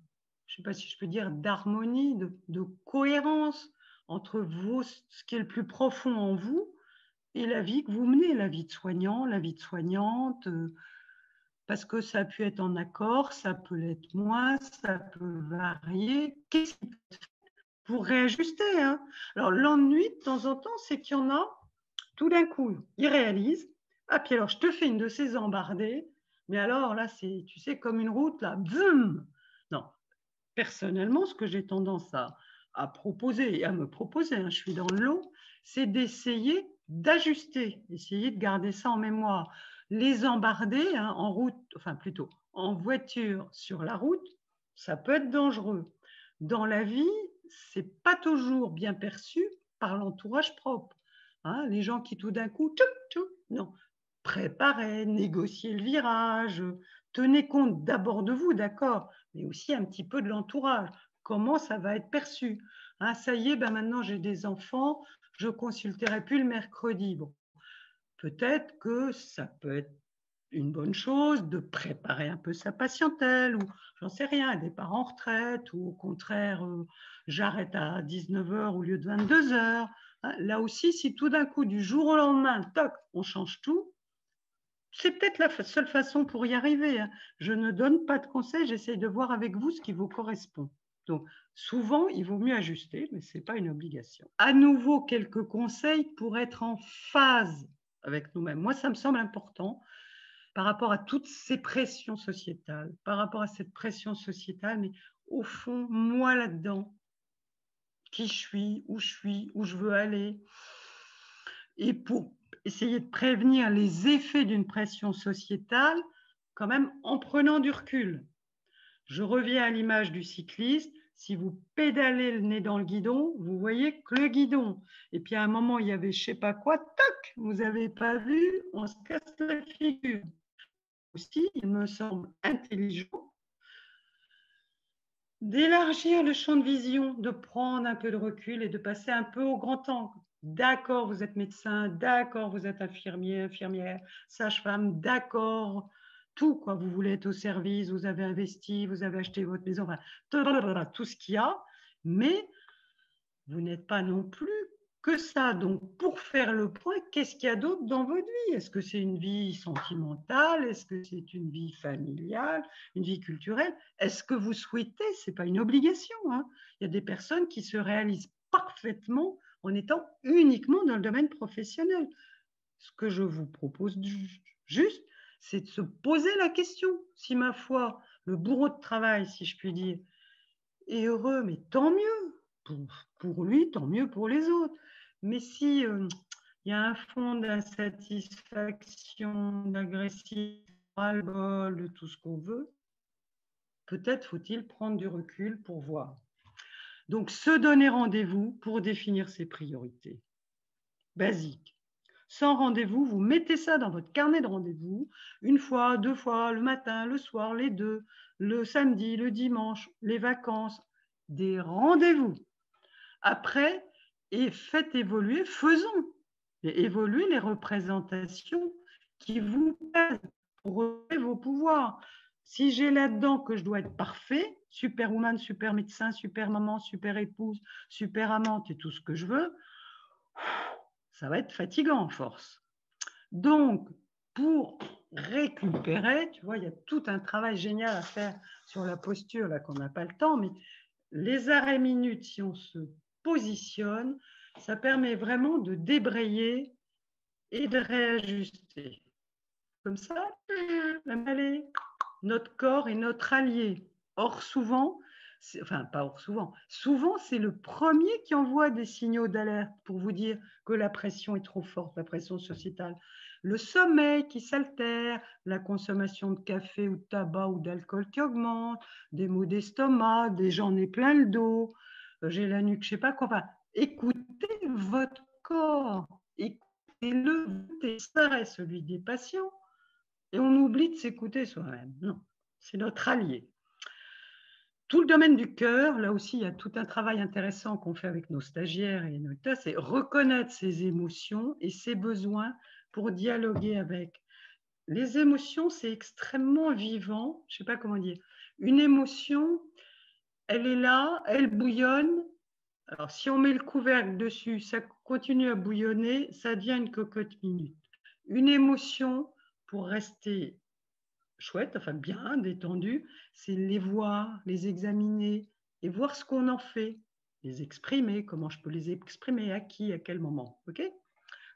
je ne sais pas si je peux dire, d'harmonie, de cohérence entre vous, ce qui est le plus profond en vous, et la vie que vous menez, la vie de soignant, la vie de soignante, parce que ça a pu être en accord, ça peut l'être moins, ça peut varier. Qu'est-ce qui peut être fait pour réajuster, hein? Alors, l'ennui, de temps en temps, c'est qu'il y en a, tout d'un coup, ils réalisent, ah, puis alors, je te fais une de ces embardées, mais alors, là, c'est, tu sais, comme une route, là, boum! Non, personnellement, ce que j'ai tendance à proposer, et à me proposer, hein, je suis dans le lot, c'est d'essayer d'ajuster, essayer de garder ça en mémoire. Les embarder hein, en route, enfin plutôt en voiture sur la route, ça peut être dangereux. Dans la vie, c'est pas toujours bien perçu par l'entourage propre. Hein, les gens qui tout d'un coup, non, préparez, négociez le virage, tenez compte d'abord de vous, d'accord, mais aussi un petit peu de l'entourage. Comment ça va être perçu? Hein, ça y est, ben maintenant j'ai des enfants, je ne consulterai plus le mercredi. Bon, peut-être que ça peut être une bonne chose de préparer un peu sa patientèle, ou j'en sais rien, un départ en retraite, ou au contraire, j'arrête à 19h au lieu de 22h. Hein, là aussi, si tout d'un coup, du jour au lendemain, toc, on change tout, c'est peut-être la seule façon pour y arriver. Hein. Je ne donne pas de conseils, j'essaye de voir avec vous ce qui vous correspond. Donc, souvent, il vaut mieux ajuster, mais ce n'est pas une obligation. À nouveau, quelques conseils pour être en phase avec nous-mêmes. Moi, ça me semble important par rapport à toutes ces pressions sociétales, par rapport à cette pression sociétale, mais au fond, moi là-dedans, qui je suis, où je veux aller, et pour essayer de prévenir les effets d'une pression sociétale, quand même en prenant du recul. Je reviens à l'image du cycliste. Si vous pédalez le nez dans le guidon, vous voyez que le guidon. Et puis à un moment, il y avait je ne sais pas quoi, toc, vous n'avez pas vu, on se casse la figure. Aussi, il me semble intelligent d'élargir le champ de vision, de prendre un peu de recul et de passer un peu au grand angle. D'accord, vous êtes médecin, d'accord, vous êtes infirmier, infirmière, sage-femme, d'accord, tout quoi, vous voulez être au service, vous avez investi, vous avez acheté votre maison, enfin, tout ce qu'il y a, mais vous n'êtes pas non plus que ça. Donc, pour faire le point, qu'est-ce qu'il y a d'autre dans votre vie? Est-ce que c'est une vie sentimentale? Est-ce que c'est une vie familiale? Une vie culturelle? Est-ce que vous souhaitez? Ce n'est pas une obligation, hein. Il y a des personnes qui se réalisent parfaitement en étant uniquement dans le domaine professionnel. Ce que je vous propose juste, c'est de se poser la question. Si ma foi, le bourreau de travail, si je puis dire, est heureux, mais tant mieux pour lui, tant mieux pour les autres. Mais si il y a un fond d'insatisfaction, d'agressivité, ras-le-bol, de tout ce qu'on veut, peut-être faut-il prendre du recul pour voir. Donc, se donner rendez-vous pour définir ses priorités. Basique. Sans rendez-vous, vous mettez ça dans votre carnet de rendez-vous, une fois, 2 fois, le matin, le soir, les 2, le samedi, le dimanche, les vacances, des rendez-vous. Après, et faites évoluer, faisons évoluer les représentations qui vous plaisent pour relever vos pouvoirs. Si j'ai là-dedans que je dois être parfait, superwoman, super médecin, super maman, super épouse, super amante et tout ce que je veux, ça va être fatigant en force. Donc, pour récupérer, tu vois, il y a tout un travail génial à faire sur la posture, là, qu'on n'a pas le temps, mais les arrêts minutes, si on se positionne, ça permet vraiment de débrayer et de réajuster. Comme ça, allez, notre corps est notre allié. Or, souvent, enfin, pas or souvent, souvent, c'est le premier qui envoie des signaux d'alerte pour vous dire que la pression est trop forte, la pression sociétale. Le sommeil qui s'altère, la consommation de café ou de tabac ou d'alcool qui augmente, des maux d'estomac, des j'en ai plein le dos, j'ai la nuque, je sais pas quoi. Enfin, écoutez votre corps, écoutez-le, ça reste celui des patients. Et on oublie de s'écouter soi-même. Non, c'est notre allié. Tout le domaine du cœur, là aussi, il y a tout un travail intéressant qu'on fait avec nos stagiaires et nos tas, c'est reconnaître ses émotions et ses besoins pour dialoguer avec. Les émotions, c'est extrêmement vivant. Je ne sais pas comment dire. Une émotion, elle est là, elle bouillonne. Alors, si on met le couvercle dessus, ça continue à bouillonner, ça devient une cocotte minute. Une émotion, pour rester chouette, enfin bien, détendu, c'est les voir, les examiner et voir ce qu'on en fait, les exprimer, comment je peux les exprimer, à qui, à quel moment. Ok?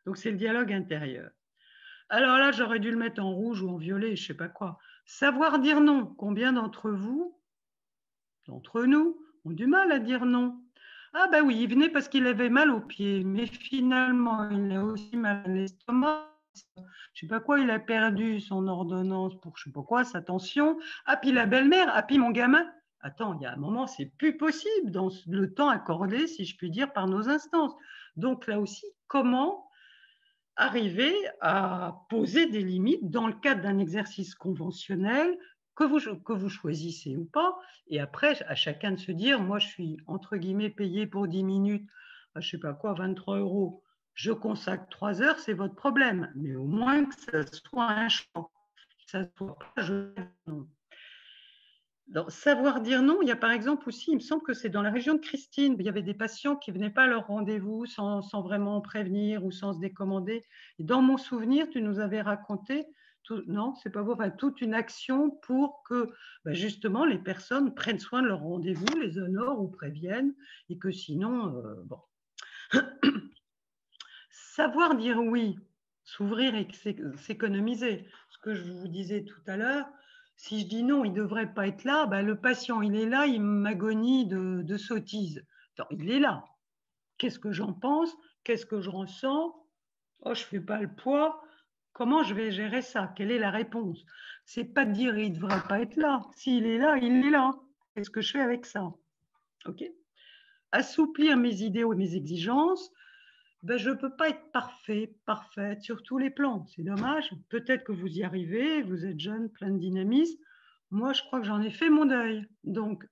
Donc, c'est le dialogue intérieur. Alors là, j'aurais dû le mettre en rouge ou en violet, je ne sais pas quoi. Savoir dire non. Combien d'entre vous, d'entre nous, ont du mal à dire non? Ah ben oui, il venait parce qu'il avait mal aux pieds, mais finalement, il a aussi mal à l'estomac. Je ne sais pas quoi, il a perdu son ordonnance pour je ne sais pas quoi, sa tension. Ah, puis la belle-mère, ah, puis mon gamin. Attends, il y a un moment, c'est plus possible dans le temps accordé, si je puis dire, par nos instances. Donc là aussi, comment arriver à poser des limites dans le cadre d'un exercice conventionnel que vous choisissez ou pas. Et après, à chacun de se dire, moi, je suis, entre guillemets, payé pour 10 minutes, je ne sais pas quoi, 23 €. Je consacre 3 heures, c'est votre problème. Mais au moins que ça soit un choix. Que ça soit pas non. Donc, savoir dire non, il y a par exemple aussi, il me semble que c'est dans la région de Christine, il y avait des patients qui ne venaient pas à leur rendez-vous sans vraiment prévenir ou sans se décommander. Et dans mon souvenir, tu nous avais raconté, non, c'est pas vous, enfin, toute une action pour que justement les personnes prennent soin de leur rendez-vous, les honorent ou préviennent, et que sinon, bon. Savoir dire oui, s'ouvrir et s'économiser. Ce que je vous disais tout à l'heure, si je dis non, il ne devrait pas être là, le patient, il est là, il m'agonie de sottise. Attends, il est là. Qu'est-ce que j'en pense? Qu'est-ce que je ressens? Oh, je ne fais pas le poids. Comment je vais gérer ça? Quelle est la réponse? Ce n'est pas de dire il ne devrait pas être là. S'il est là, il est là. Qu'est-ce que je fais avec ça? Ok. Assouplir mes idéaux et mes exigences. Je ne peux pas être parfaite sur tous les plans. C'est dommage. Peut-être que vous y arrivez, vous êtes jeune, plein de dynamisme. Moi, je crois que j'en ai fait mon deuil. Donc,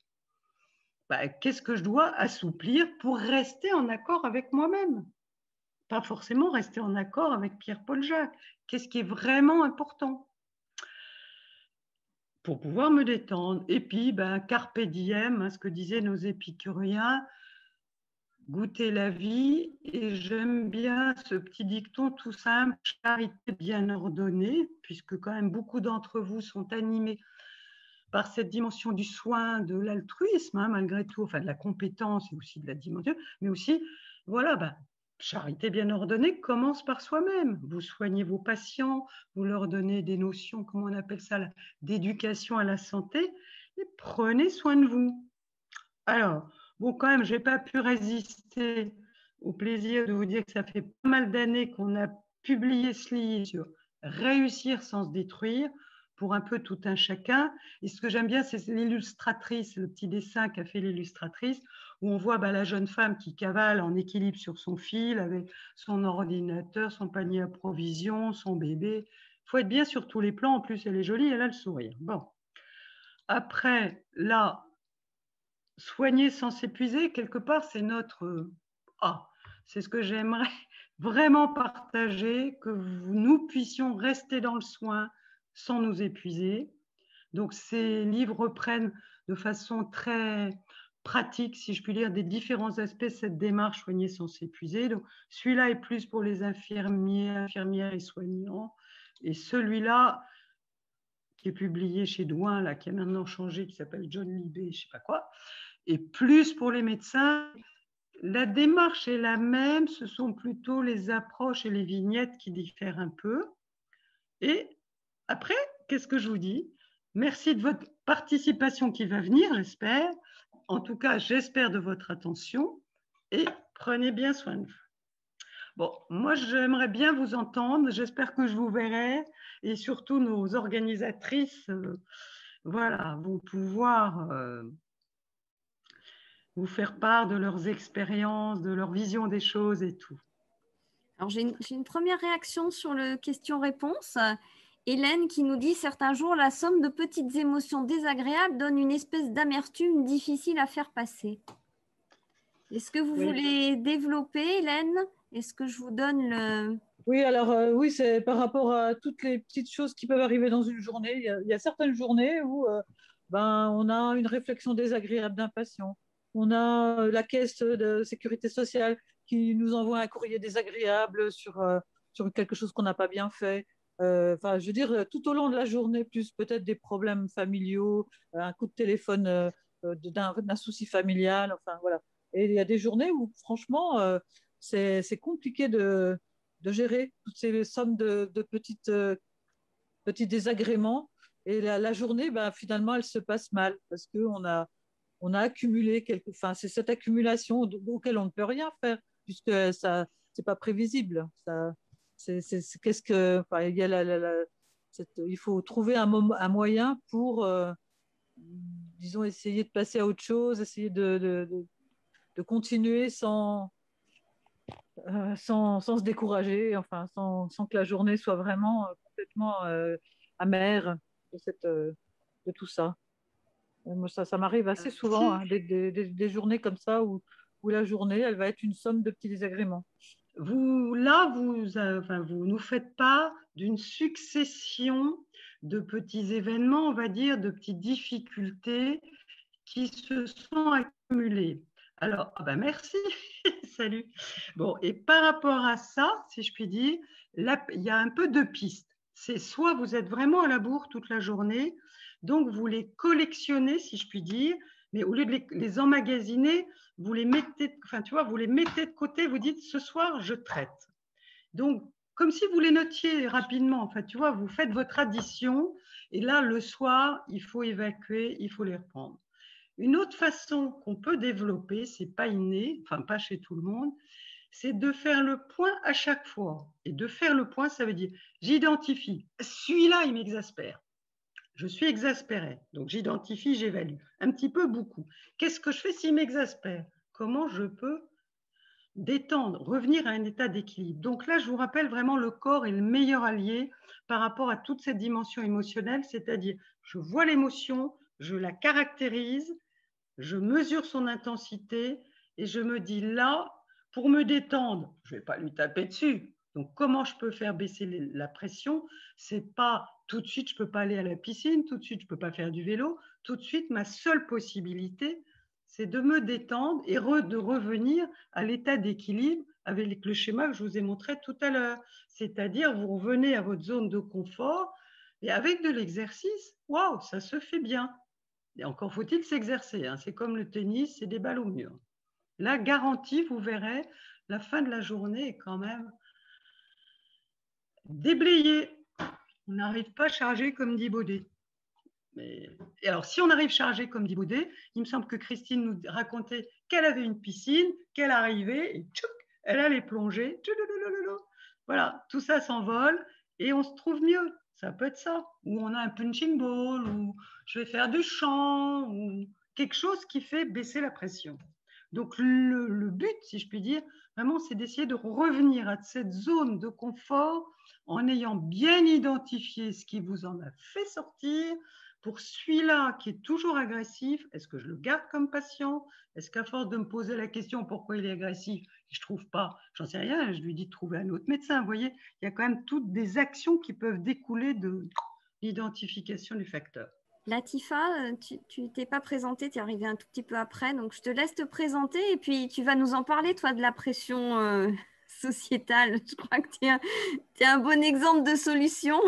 qu'est-ce que je dois assouplir pour rester en accord avec moi-même? Pas forcément rester en accord avec Pierre-Paul Jacques. Qu'est-ce qui est vraiment important pour pouvoir me détendre? Et puis, carpe diem, ce que disaient nos épicuriens, goûter la vie. Et j'aime bien ce petit dicton tout simple, charité bien ordonnée, puisque quand même beaucoup d'entre vous sont animés par cette dimension du soin, de l'altruisme, malgré tout, enfin de la compétence et aussi de la dimension, mais aussi, voilà, charité bien ordonnée commence par soi-même. Vous soignez vos patients, vous leur donnez des notions, comment on appelle ça, d'éducation à la santé, et prenez soin de vous. Alors, bon, quand même, je n'ai pas pu résister au plaisir de vous dire que ça fait pas mal d'années qu'on a publié ce livre sur réussir sans se détruire, pour un peu tout un chacun. Et ce que j'aime bien, c'est l'illustratrice, le petit dessin qu'a fait l'illustratrice, où on voit la jeune femme qui cavale en équilibre sur son fil, avec son ordinateur, son panier à provisions, son bébé. Il faut être bien sur tous les plans. En plus, elle est jolie, elle a le sourire. Bon. Après, là, soigner sans s'épuiser, quelque part, c'est notre... c'est ce que j'aimerais vraiment partager, que nous puissions rester dans le soin sans nous épuiser. Donc, ces livres reprennent de façon très pratique, si je puis dire, des différents aspects de cette démarche soigner sans s'épuiser. Donc, celui-là est plus pour les infirmières et soignants. Et celui-là, qui est publié chez Douin, là, qui a maintenant changé, qui s'appelle John Libé, je ne sais pas quoi, et plus pour les médecins. La démarche est la même, ce sont plutôt les approches et les vignettes qui diffèrent un peu. Et après, qu'est-ce que je vous dis? Merci de votre participation qui va venir, j'espère. En tout cas, j'espère de votre attention et prenez bien soin de vous. Bon, moi, j'aimerais bien vous entendre. J'espère que je vous verrai et surtout nos organisatrices vont pouvoir vous faire part de leurs expériences, de leur vision des choses et tout. Alors, j'ai une première réaction sur le question-réponse. Hélène qui nous dit « Certains jours, la somme de petites émotions désagréables donne une espèce d'amertume difficile à faire passer. » Est-ce que vous voulez développer, Hélène? Est-ce que je vous donne le... Oui, alors oui, c'est par rapport à toutes les petites choses qui peuvent arriver dans une journée. Il y a certaines journées où on a une réflexion désagréable d'un patient. On a la caisse de sécurité sociale qui nous envoie un courrier désagréable sur quelque chose qu'on n'a pas bien fait. Enfin, je veux dire, tout au long de la journée, plus peut-être des problèmes familiaux, un coup de téléphone d'un souci familial, enfin voilà. Et il y a des journées où, franchement, c'est compliqué de gérer toutes ces sommes de petits désagréments. Et la journée, finalement, elle se passe mal parce qu'on on a accumulé enfin, c'est cette accumulation auquel on ne peut rien faire puisque ça, c'est pas prévisible. Ça, qu'est-ce que, enfin, il y a il faut trouver un moyen pour, disons, essayer de passer à autre chose, essayer de continuer sans se décourager, enfin, sans que la journée soit vraiment complètement amère de tout ça. Moi, ça m'arrive assez souvent, hein, des journées comme ça où la journée, elle va être une somme de petits désagréments. Vous nous faites part d'une succession de petits événements, on va dire, de petites difficultés qui se sont accumulées. Alors, merci, salut. Bon, et par rapport à ça, si je puis dire, là, il y a un peu deux pistes. C'est soit vous êtes vraiment à la bourre toute la journée, donc vous les collectionnez, si je puis dire, mais au lieu de les emmagasiner, vous les mettez, vous les mettez de côté, vous dites ce soir je traite. Donc, comme si vous les notiez rapidement, vous faites votre addition et là le soir, il faut évacuer, il faut les reprendre. Une autre façon qu'on peut développer, c'est pas inné, enfin pas chez tout le monde, c'est de faire le point à chaque fois. Et de faire le point, ça veut dire j'identifie, celui-là il m'exaspère. Je suis exaspérée, donc j'identifie, j'évalue. Un petit peu, beaucoup. Qu'est-ce que je fais s'il m'exaspère? Comment je peux détendre, revenir à un état d'équilibre? Donc là, je vous rappelle vraiment, le corps est le meilleur allié par rapport à toute cette dimension émotionnelle, c'est-à-dire je vois l'émotion, je la caractérise, je mesure son intensité et je me dis là, pour me détendre, je ne vais pas lui taper dessus. Donc, comment je peux faire baisser la pression? C'est pas tout de suite, je ne peux pas aller à la piscine, tout de suite, je ne peux pas faire du vélo. Tout de suite, ma seule possibilité, c'est de me détendre et de revenir à l'état d'équilibre avec le schéma que je vous ai montré tout à l'heure. C'est-à-dire, vous revenez à votre zone de confort et avec de l'exercice, waouh, ça se fait bien. Et encore faut-il s'exercer. Hein. C'est comme le tennis, c'est des balles au mur. Là, garantie, vous verrez, la fin de la journée est quand même déblayée. On n'arrive pas chargé comme dit Baudet. Et alors, si on arrive chargé comme dit Baudet, il me semble que Christine nous racontait qu'elle avait une piscine, qu'elle arrivait et tchouk, elle allait plonger. Voilà, tout ça s'envole et on se trouve mieux. Ça peut être ça. Ou on a un punching ball, ou je vais faire du chant, ou quelque chose qui fait baisser la pression. Donc, le but, si je puis dire, vraiment, c'est d'essayer de revenir à cette zone de confort en ayant bien identifié ce qui vous en a fait sortir. Pour celui-là qui est toujours agressif, est-ce que je le garde comme patient? Est-ce qu'à force de me poser la question pourquoi il est agressif, je ne trouve pas, j'en sais rien, je lui dis de trouver un autre médecin. Vous voyez, il y a quand même toutes des actions qui peuvent découler de l'identification du facteur. Latifa, tu t'es pas présentée, tu es arrivée un tout petit peu après, donc je te laisse te présenter et puis tu vas nous en parler, toi, de la pression sociétale. Je crois que tu es un bon exemple de solution.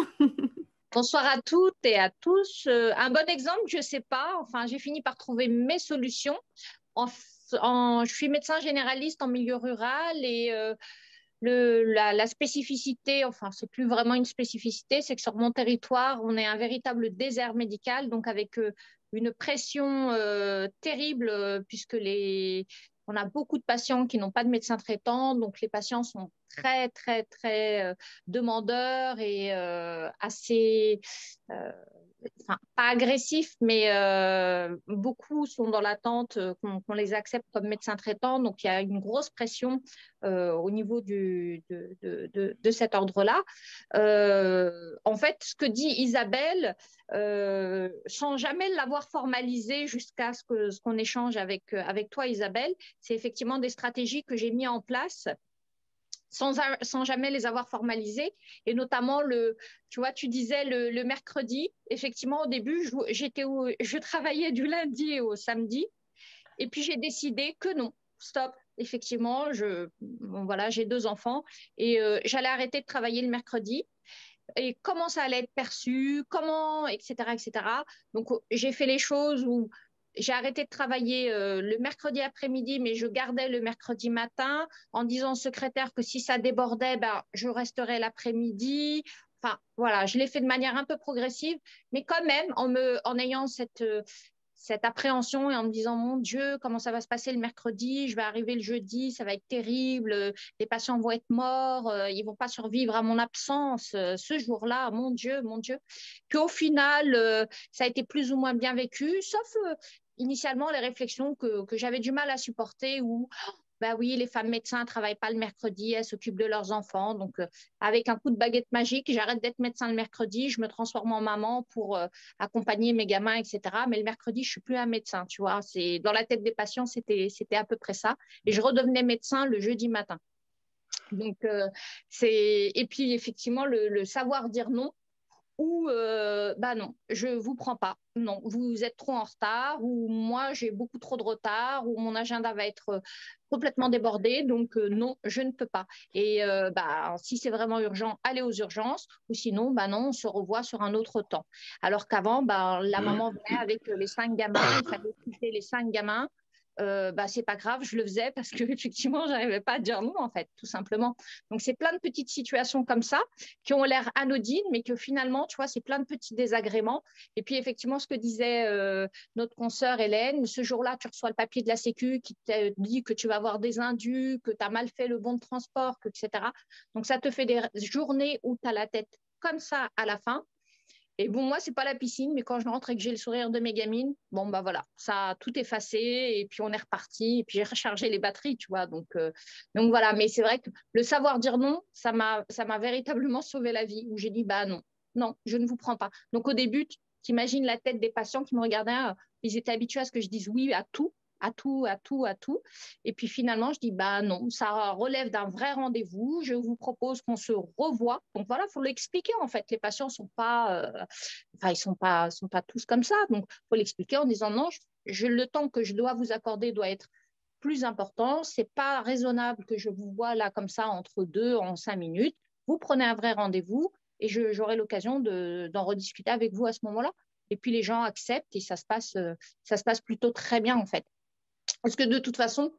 Bonsoir à toutes et à tous. Un bon exemple, je ne sais pas. Enfin, j'ai fini par trouver mes solutions. Je suis médecin généraliste en milieu rural et la spécificité, enfin, c'est plus vraiment une spécificité, c'est que sur mon territoire, on est un véritable désert médical, donc avec une pression terrible, puisque on a beaucoup de patients qui n'ont pas de médecin traitant, donc les patients sont très, très, très demandeurs et assez, enfin, pas agressifs, mais beaucoup sont dans l'attente qu'on les accepte comme médecins traitants. Donc, il y a une grosse pression au niveau de cet ordre-là. En fait, ce que dit Isabelle, sans jamais l'avoir formalisé jusqu'à ce qu'on échange avec toi, Isabelle, c'est effectivement des stratégies que j'ai mis en place sans jamais les avoir formalisées. Et notamment, tu vois, tu disais le mercredi, effectivement, au début, je travaillais du lundi au samedi. Et puis, j'ai décidé que non, stop. Effectivement, voilà, j'ai 2 enfants et j'allais arrêter de travailler le mercredi. Et comment ça allait être perçu, etc., etc. Donc, j'ai fait les choses où j'ai arrêté de travailler le mercredi après-midi, mais je gardais le mercredi matin en disant au secrétaire que si ça débordait, ben, je resterais l'après-midi. Enfin, voilà, je l'ai fait de manière un peu progressive, mais quand même en ayant cette appréhension et en me disant, mon Dieu, comment ça va se passer le mercredi? Je vais arriver le jeudi, ça va être terrible, les patients vont être morts, ils ne vont pas survivre à mon absence ce jour-là, mon Dieu, mon Dieu. Puis au final, ça a été plus ou moins bien vécu, sauf initialement les réflexions que j'avais du mal à supporter où bah oui, les femmes médecins ne travaillent pas le mercredi, elles s'occupent de leurs enfants. Donc, avec un coup de baguette magique, j'arrête d'être médecin le mercredi, je me transforme en maman pour accompagner mes gamins, etc. Mais le mercredi, je ne suis plus un médecin, tu vois. Dans la tête des patients, c'était à peu près ça. Et je redevenais médecin le jeudi matin. Donc, et puis, effectivement, le savoir dire non, ou bah non, je ne vous prends pas. Non, vous êtes trop en retard, ou moi j'ai beaucoup trop de retard, ou mon agenda va être complètement débordé, donc non, je ne peux pas. Et bah, si c'est vraiment urgent, allez aux urgences, ou sinon, bah non, on se revoit sur un autre temps. Alors qu'avant, bah, la maman venait avec les 5 gamins, il fallait quitter les 5 gamins. Bah, c'est pas grave, je le faisais parce que effectivement, j'arrivais pas à dire non en fait, tout simplement. Donc c'est plein de petites situations comme ça qui ont l'air anodines, mais que finalement, tu vois, c'est plein de petits désagréments. Et puis effectivement, ce que disait notre consoeur Hélène, ce jour-là, tu reçois le papier de la Sécu qui te dit que tu vas avoir des indus, que tu as mal fait le bon de transport, etc. Donc ça te fait des journées où tu as la tête comme ça à la fin. Et bon, moi, c'est pas la piscine, mais quand je rentre et que j'ai le sourire de mes gamines, bon, bah voilà, ça a tout effacé et puis on est reparti et puis j'ai rechargé les batteries, tu vois. Donc voilà, mais c'est vrai que le savoir dire non, ça m'a véritablement sauvé la vie où j'ai dit, bah non, non, je ne vous prends pas. Donc au début, t'imagines la tête des patients qui me regardaient, ils étaient habitués à ce que je dise oui à tout, à tout, à tout, à tout. Et puis finalement, je dis, bah non, ça relève d'un vrai rendez-vous. Je vous propose qu'on se revoie. Donc voilà, il faut l'expliquer en fait. Les patients sont pas, enfin, sont pas tous comme ça. Donc, il faut l'expliquer en disant non, le temps que je dois vous accorder doit être plus important. C'est pas raisonnable que je vous vois là comme ça entre deux en 5 minutes. Vous prenez un vrai rendez-vous et j'aurai l'occasion d'en rediscuter avec vous à ce moment-là. Et puis les gens acceptent et ça se passe plutôt très bien en fait. Parce que de toute façon,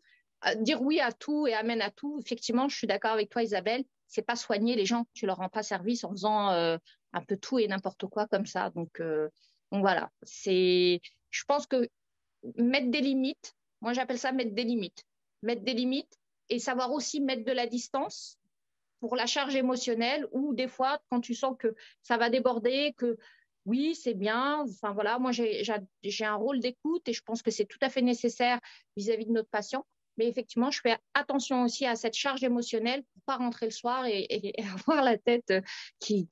dire oui à tout et amen à tout, effectivement, je suis d'accord avec toi, Isabelle, c'est pas soigner les gens, tu leur rends pas service en faisant un peu tout et n'importe quoi comme ça. Donc voilà, je pense que mettre des limites, moi j'appelle ça mettre des limites et savoir aussi mettre de la distance pour la charge émotionnelle ou des fois quand tu sens que ça va déborder, que oui, c'est bien. Enfin voilà, moi j'ai un rôle d'écoute et je pense que c'est tout à fait nécessaire vis-à-vis de notre patient. Mais effectivement, je fais attention aussi à cette charge émotionnelle pour pas rentrer le soir et avoir la tête qui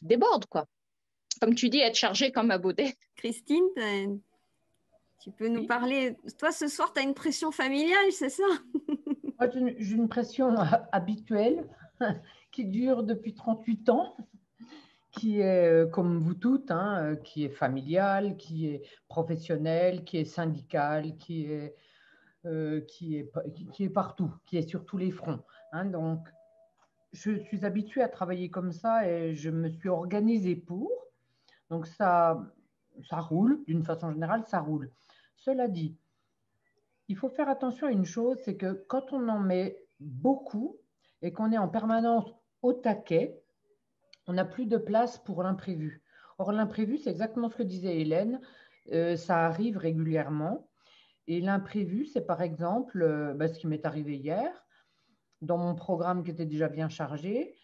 déborde, quoi. Comme tu dis, être chargé comme à Baudet. Christine, tu peux nous Oui. parler. Toi, ce soir, tu as une pression familiale, c'est ça? Moi, j'ai une pression habituelle qui dure depuis 38 ans, qui est, comme vous toutes, hein, qui est familiale, qui est professionnelle, qui est syndicale, qui est partout, qui est sur tous les fronts. Hein. Donc, je suis habituée à travailler comme ça et je me suis organisée pour. Donc, ça roule, d'une façon générale, ça roule. Cela dit, il faut faire attention à une chose, c'est que quand on en met beaucoup et qu'on est en permanence au taquet, on n'a plus de place pour l'imprévu. Or, l'imprévu, c'est exactement ce que disait Hélène, ça arrive régulièrement. Et l'imprévu, c'est par exemple ce qui m'est arrivé hier. Dans mon programme qui était déjà bien chargé,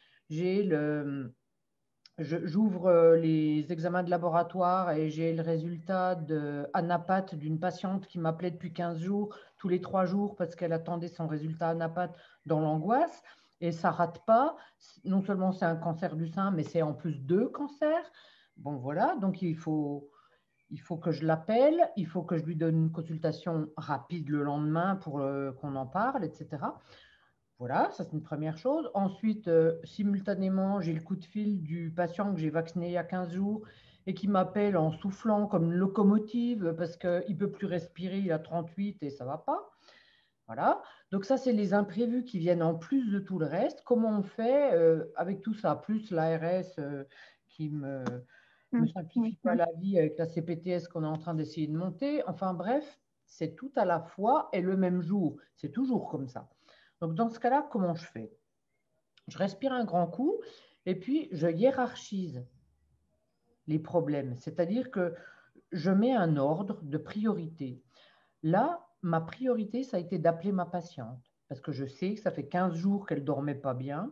j'ouvre les examens de laboratoire et j'ai le résultat d'ANAPAT d'une patiente qui m'appelait depuis 15 jours, tous les 3 jours, parce qu'elle attendait son résultat ANAPAT dans l'angoisse. Et ça ne rate pas. Non seulement c'est un cancer du sein, mais c'est en plus 2 cancers. Bon, voilà. Donc, il faut que je l'appelle, il faut que je lui donne une consultation rapide le lendemain pour qu'on en parle, etc. Voilà, ça c'est une première chose. Ensuite, simultanément, j'ai le coup de fil du patient que j'ai vacciné il y a 15 jours et qui m'appelle en soufflant comme une locomotive parce qu'il ne peut plus respirer, il a 38 et ça ne va pas. Voilà, donc ça c'est les imprévus qui viennent en plus de tout le reste. Comment on fait avec tout ça, plus l'ARS qui me simplifie pas la vie avec la CPTS qu'on est en train d'essayer de monter. Enfin bref, c'est tout à la fois et le même jour. C'est toujours comme ça. Donc, dans ce cas-là, comment je fais? Je respire un grand coup et puis je hiérarchise les problèmes. C'est-à-dire que je mets un ordre de priorité. Là, ma priorité, ça a été d'appeler ma patiente parce que je sais que ça fait 15 jours qu'elle ne dormait pas bien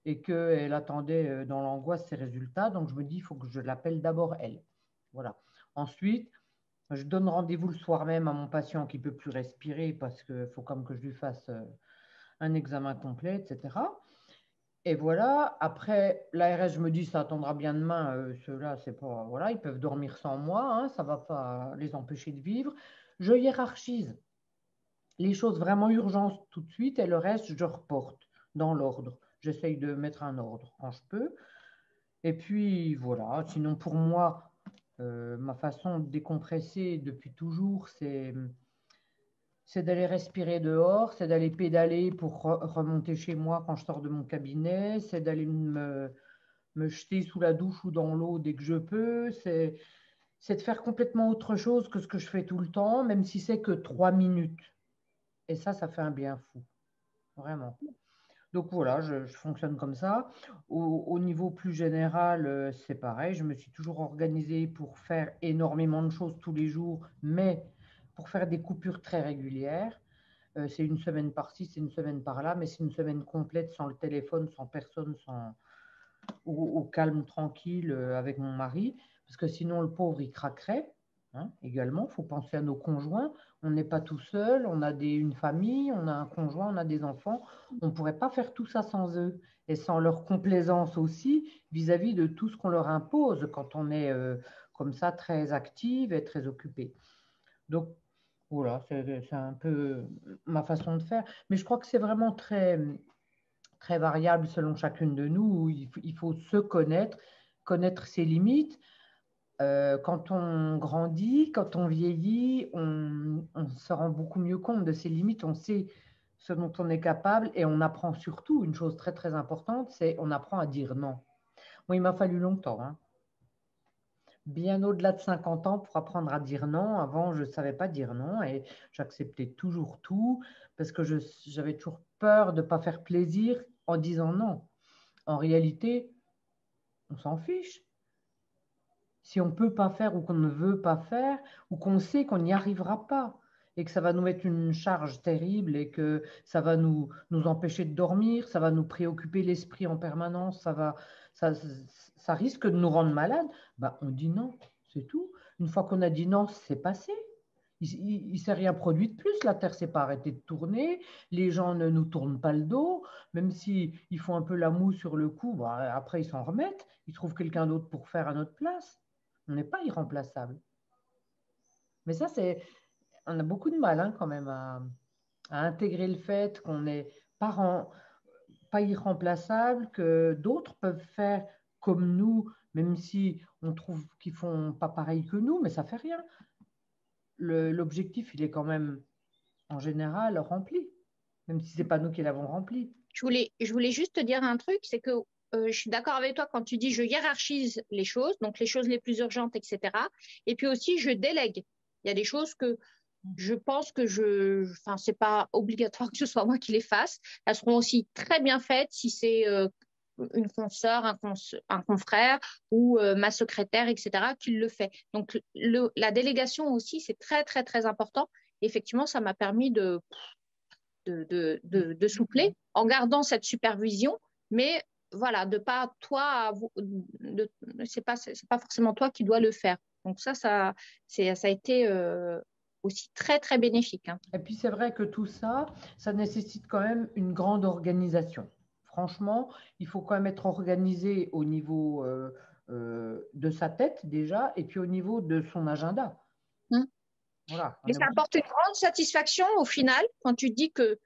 et qu'elle attendait dans l'angoisse ses résultats. Donc, je me dis, il faut que je l'appelle d'abord elle. Voilà. Ensuite, je donne rendez-vous le soir même à mon patient qui ne peut plus respirer parce qu'il faut comme que je lui fasse un examen complet, etc. Et voilà, après, l'ARS, je me dis, ça attendra bien demain. Ceux-là, c'est pas, voilà, ils peuvent dormir sans moi, hein, ça ne va pas les empêcher de vivre. Je hiérarchise les choses vraiment urgentes tout de suite et le reste, je reporte dans l'ordre. J'essaye de mettre un ordre quand je peux. Et puis, voilà, sinon pour moi, ma façon de décompresser depuis toujours, c'est d'aller respirer dehors, c'est d'aller pédaler pour remonter chez moi quand je sors de mon cabinet, c'est d'aller me jeter sous la douche ou dans l'eau dès que je peux, c'est de faire complètement autre chose que ce que je fais tout le temps, même si c'est que 3 minutes. Et ça fait un bien fou, vraiment. Donc voilà, je fonctionne comme ça. Au niveau plus général, c'est pareil. Je me suis toujours organisée pour faire énormément de choses tous les jours, mais pour faire des coupures très régulières. C'est une semaine par-ci, c'est une semaine par-là, mais c'est une semaine complète sans le téléphone, sans personne, au calme, tranquille avec mon mari, parce que sinon le pauvre, il craquerait. Hein. Également, il faut penser à nos conjoints. On n'est pas tout seul, on a une famille, on a un conjoint, on a des enfants. On ne pourrait pas faire tout ça sans eux et sans leur complaisance aussi vis-à-vis de tout ce qu'on leur impose quand on est comme ça très active et très occupée. Donc, voilà, c'est un peu ma façon de faire. Mais je crois que c'est vraiment très variable selon chacune de nous. Il faut se connaître, connaître ses limites. Quand on grandit, quand on vieillit, on se rend beaucoup mieux compte de ses limites, on sait ce dont on est capable et on apprend surtout une chose très très importante, c'est on apprend à dire non. Moi, il m'a fallu longtemps, hein, bien au-delà de 50 ans pour apprendre à dire non. Avant, je ne savais pas dire non et j'acceptais toujours tout parce que j'avais toujours peur de ne pas faire plaisir en disant non. En réalité, on s'en fiche. Si on ne peut pas faire ou qu'on ne veut pas faire ou qu'on sait qu'on n'y arrivera pas et que ça va nous mettre une charge terrible et que ça va nous empêcher de dormir, ça va nous préoccuper l'esprit en permanence, ça risque de nous rendre malades, bah, on dit non, c'est tout. Une fois qu'on a dit non, c'est passé. Il ne s'est rien produit de plus, la Terre ne s'est pas arrêtée de tourner, les gens ne nous tournent pas le dos, même s'ils font un peu la moue sur le coup, bah, après ils s'en remettent, ils trouvent quelqu'un d'autre pour faire à notre place. On n'est pas irremplaçable. Mais ça, on a beaucoup de mal hein, quand même à intégrer le fait qu'on n'est pas irremplaçable, que d'autres peuvent faire comme nous, même si on trouve qu'ils font pas pareil que nous, mais ça fait rien. L'objectif, il est quand même en général rempli, même si c'est pas nous qui l'avons rempli. Je voulais juste te dire un truc, c'est que je suis d'accord avec toi quand tu dis je hiérarchise les choses, donc les choses les plus urgentes, etc. Et puis aussi, je délègue. Il y a des choses que je pense que enfin, c'est pas obligatoire que ce soit moi qui les fasse. Elles seront aussi très bien faites si c'est une consoeur, un confrère ou ma secrétaire, etc., qui le fait. Donc, la délégation aussi, c'est très, très, très important. Et effectivement, ça m'a permis de soupler en gardant cette supervision, mais voilà, de pas toi, c'est pas forcément toi qui dois le faire. Donc ça a été aussi très très bénéfique. Hein. Et puis c'est vrai que tout ça, ça nécessite quand même une grande organisation. Franchement, il faut quand même être organisé au niveau de sa tête déjà, et puis au niveau de son agenda. Voilà, Mais ça apporte une grande satisfaction au final quand tu dis que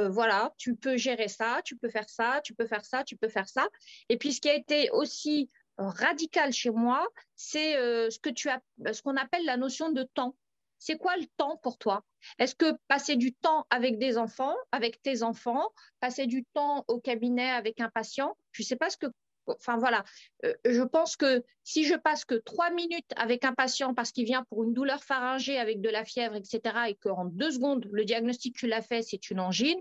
voilà, tu peux gérer ça, tu peux faire ça, tu peux faire ça, tu peux faire ça. Et puis ce qui a été aussi radical chez moi, c'est ce qu'on appelle la notion de temps. C'est quoi le temps pour toi? Est-ce que passer du temps avec des enfants, avec tes enfants, passer du temps au cabinet avec un patient, je ne sais pas ce que. Enfin voilà, je pense que si je passe que 3 minutes avec un patient parce qu'il vient pour une douleur pharyngée avec de la fièvre, etc., et qu'en 2 secondes, le diagnostic tu l'as fait, c'est une angine,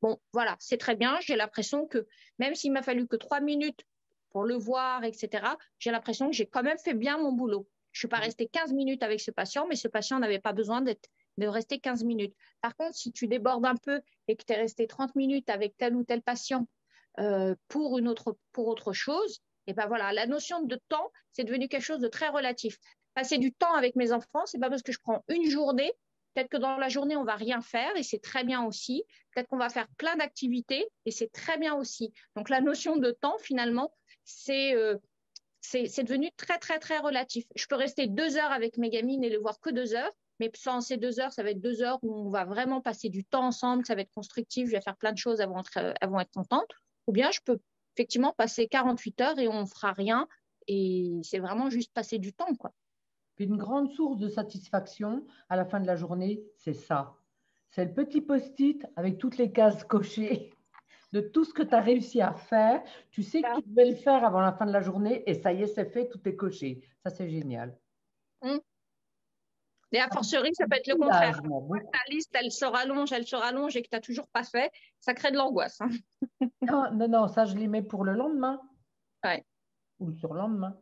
bon voilà, c'est très bien. J'ai l'impression que même s'il m'a fallu que 3 minutes pour le voir, etc., j'ai l'impression que j'ai quand même fait bien mon boulot. Je ne suis pas restée 15 minutes avec ce patient, mais ce patient n'avait pas besoin de rester 15 minutes. Par contre, si tu débordes un peu et que tu es resté 30 minutes avec tel ou tel patient pour autre chose, et ben voilà, la notion de temps, c'est devenu quelque chose de très relatif. Passer du temps avec mes enfants, c'est pas parce que je prends une journée. Peut-être que dans la journée, on va rien faire et c'est très bien aussi. Peut-être qu'on va faire plein d'activités et c'est très bien aussi. Donc la notion de temps, finalement, c'est devenu très, très, très relatif. Je peux rester 2 heures avec mes gamines et les voir que 2 heures, mais sans ces 2 heures, ça va être 2 heures où on va vraiment passer du temps ensemble, ça va être constructif, je vais faire plein de choses, elles vont être contentes. Ou bien je peux effectivement passer 48 heures et on ne fera rien et c'est vraiment juste passer du temps, quoi. Puis une grande source de satisfaction à la fin de la journée, c'est ça. C'est le petit post-it avec toutes les cases cochées de tout ce que tu as réussi à faire. Tu sais que tu devais le faire avant la fin de la journée et ça y est, c'est fait, tout est coché. Ça, c'est génial. Et a fortiori, ça peut être le contraire. Ta liste, elle se rallonge et que tu n'as toujours pas fait, ça crée de l'angoisse. Hein. Non, ça, je les mets pour le lendemain. Ouais. Ou le surlendemain.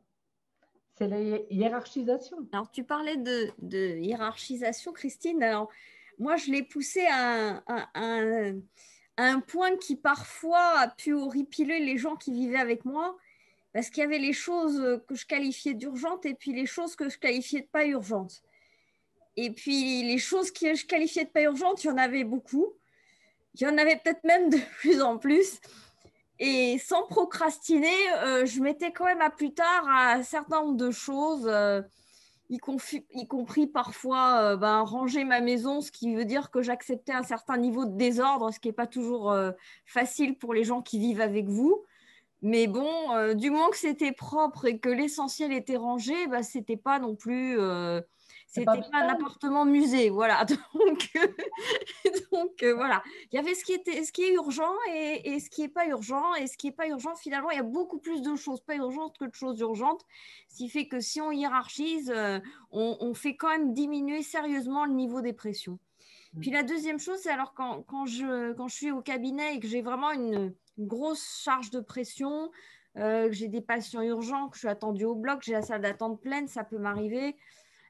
C'est la hiérarchisation. Alors, tu parlais de hiérarchisation, Christine. Alors, moi, je l'ai poussé à un point qui parfois a pu horripiler les gens qui vivaient avec moi. parce qu'il y avait les choses que je qualifiais d'urgentes et puis les choses que je qualifiais de pas urgentes. Et puis les choses que je qualifiais de pas urgentes, il y en avait beaucoup. Il y en avait peut-être même de plus en plus. Et sans procrastiner, je mettais quand même à plus tard à un certain nombre de choses, y compris parfois ranger ma maison, ce qui veut dire que j'acceptais un certain niveau de désordre, ce qui n'est pas toujours facile pour les gens qui vivent avec vous. Mais bon, du moment que c'était propre et que l'essentiel était rangé, bah, c'était pas non plus, C'est pas c'était pas un vital. appartement musée, voilà. Donc voilà, il y avait ce qui est urgent et ce qui est pas urgent. Et ce qui est pas urgent, finalement, il y a beaucoup plus de choses pas urgentes que de choses urgentes. Ce qui fait que si on hiérarchise, on fait quand même diminuer sérieusement le niveau des pressions. Puis la deuxième chose, c'est alors quand je suis au cabinet et que j'ai vraiment une grosse charge de pression, que j'ai des patients urgents, que je suis attendue au bloc, j'ai la salle d'attente pleine, ça peut m'arriver.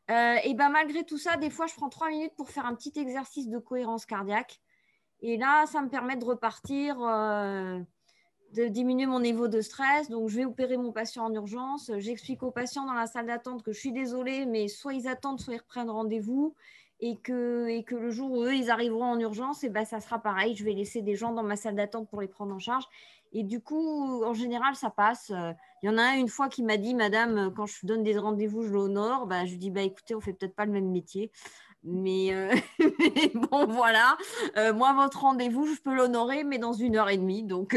Et ben malgré tout ça, des fois, je prends 3 minutes pour faire un petit exercice de cohérence cardiaque. Et là, ça me permet de repartir, de diminuer mon niveau de stress. Donc, je vais opérer mon patient en urgence. J'explique aux patients dans la salle d'attente que je suis désolée, mais soit ils attendent, soit ils reprennent rendez-vous. Et que le jour où eux, ils arriveront en urgence, et ben, ça sera pareil. Je vais laisser des gens dans ma salle d'attente pour les prendre en charge. Et du coup, en général, ça passe. Il y en a un une fois qui m'a dit, Madame, quand je donne des rendez-vous, je l'honore. Bah, je lui dis, bah, écoutez, on ne fait peut-être pas le même métier. Mais, mais bon, voilà. Moi, votre rendez-vous, je peux l'honorer, mais dans 1 heure et demie. Donc,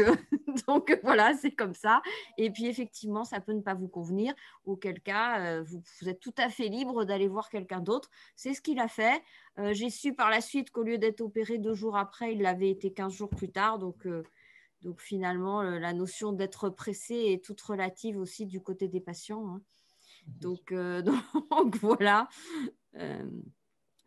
donc voilà, c'est comme ça. Et puis, effectivement, ça peut ne pas vous convenir. Auquel cas, vous êtes tout à fait libre d'aller voir quelqu'un d'autre. C'est ce qu'il a fait. J'ai su par la suite qu'au lieu d'être opéré 2 jours après, il l'avait été 15 jours plus tard. Donc finalement, la notion d'être pressé est toute relative aussi du côté des patients. Hein. Donc, donc voilà.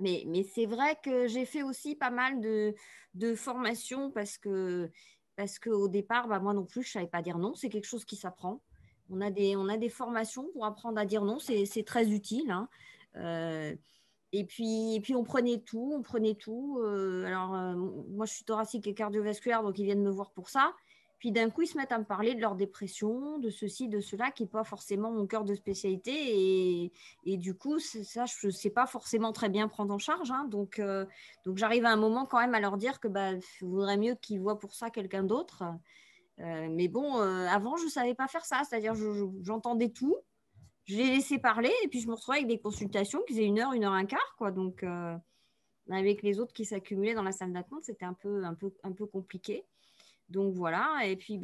Mais c'est vrai que j'ai fait aussi pas mal de formations parce qu'au départ, bah, moi non plus, je ne savais pas dire non. C'est quelque chose qui s'apprend. On a des formations pour apprendre à dire non. C'est très utile. Hein. Et puis, on prenait tout. Moi, je suis thoracique et cardiovasculaire, donc ils viennent me voir pour ça. Puis d'un coup, ils se mettent à me parler de leur dépression, de ceci, de cela, qui n'est pas forcément mon cœur de spécialité. Et du coup, ça, je ne sais pas forcément très bien prendre en charge. Hein. Donc j'arrive à un moment quand même à leur dire que bah, il vaudrait mieux qu'ils voient pour ça quelqu'un d'autre. Mais bon, avant, je ne savais pas faire ça. C'est-à-dire, j'entendais tout. Je les laissais parler et puis je me retrouvais avec des consultations qui faisaient 1 heure et quart. Quoi. Donc, avec les autres qui s'accumulaient dans la salle d'attente, c'était un peu compliqué. Donc voilà, et puis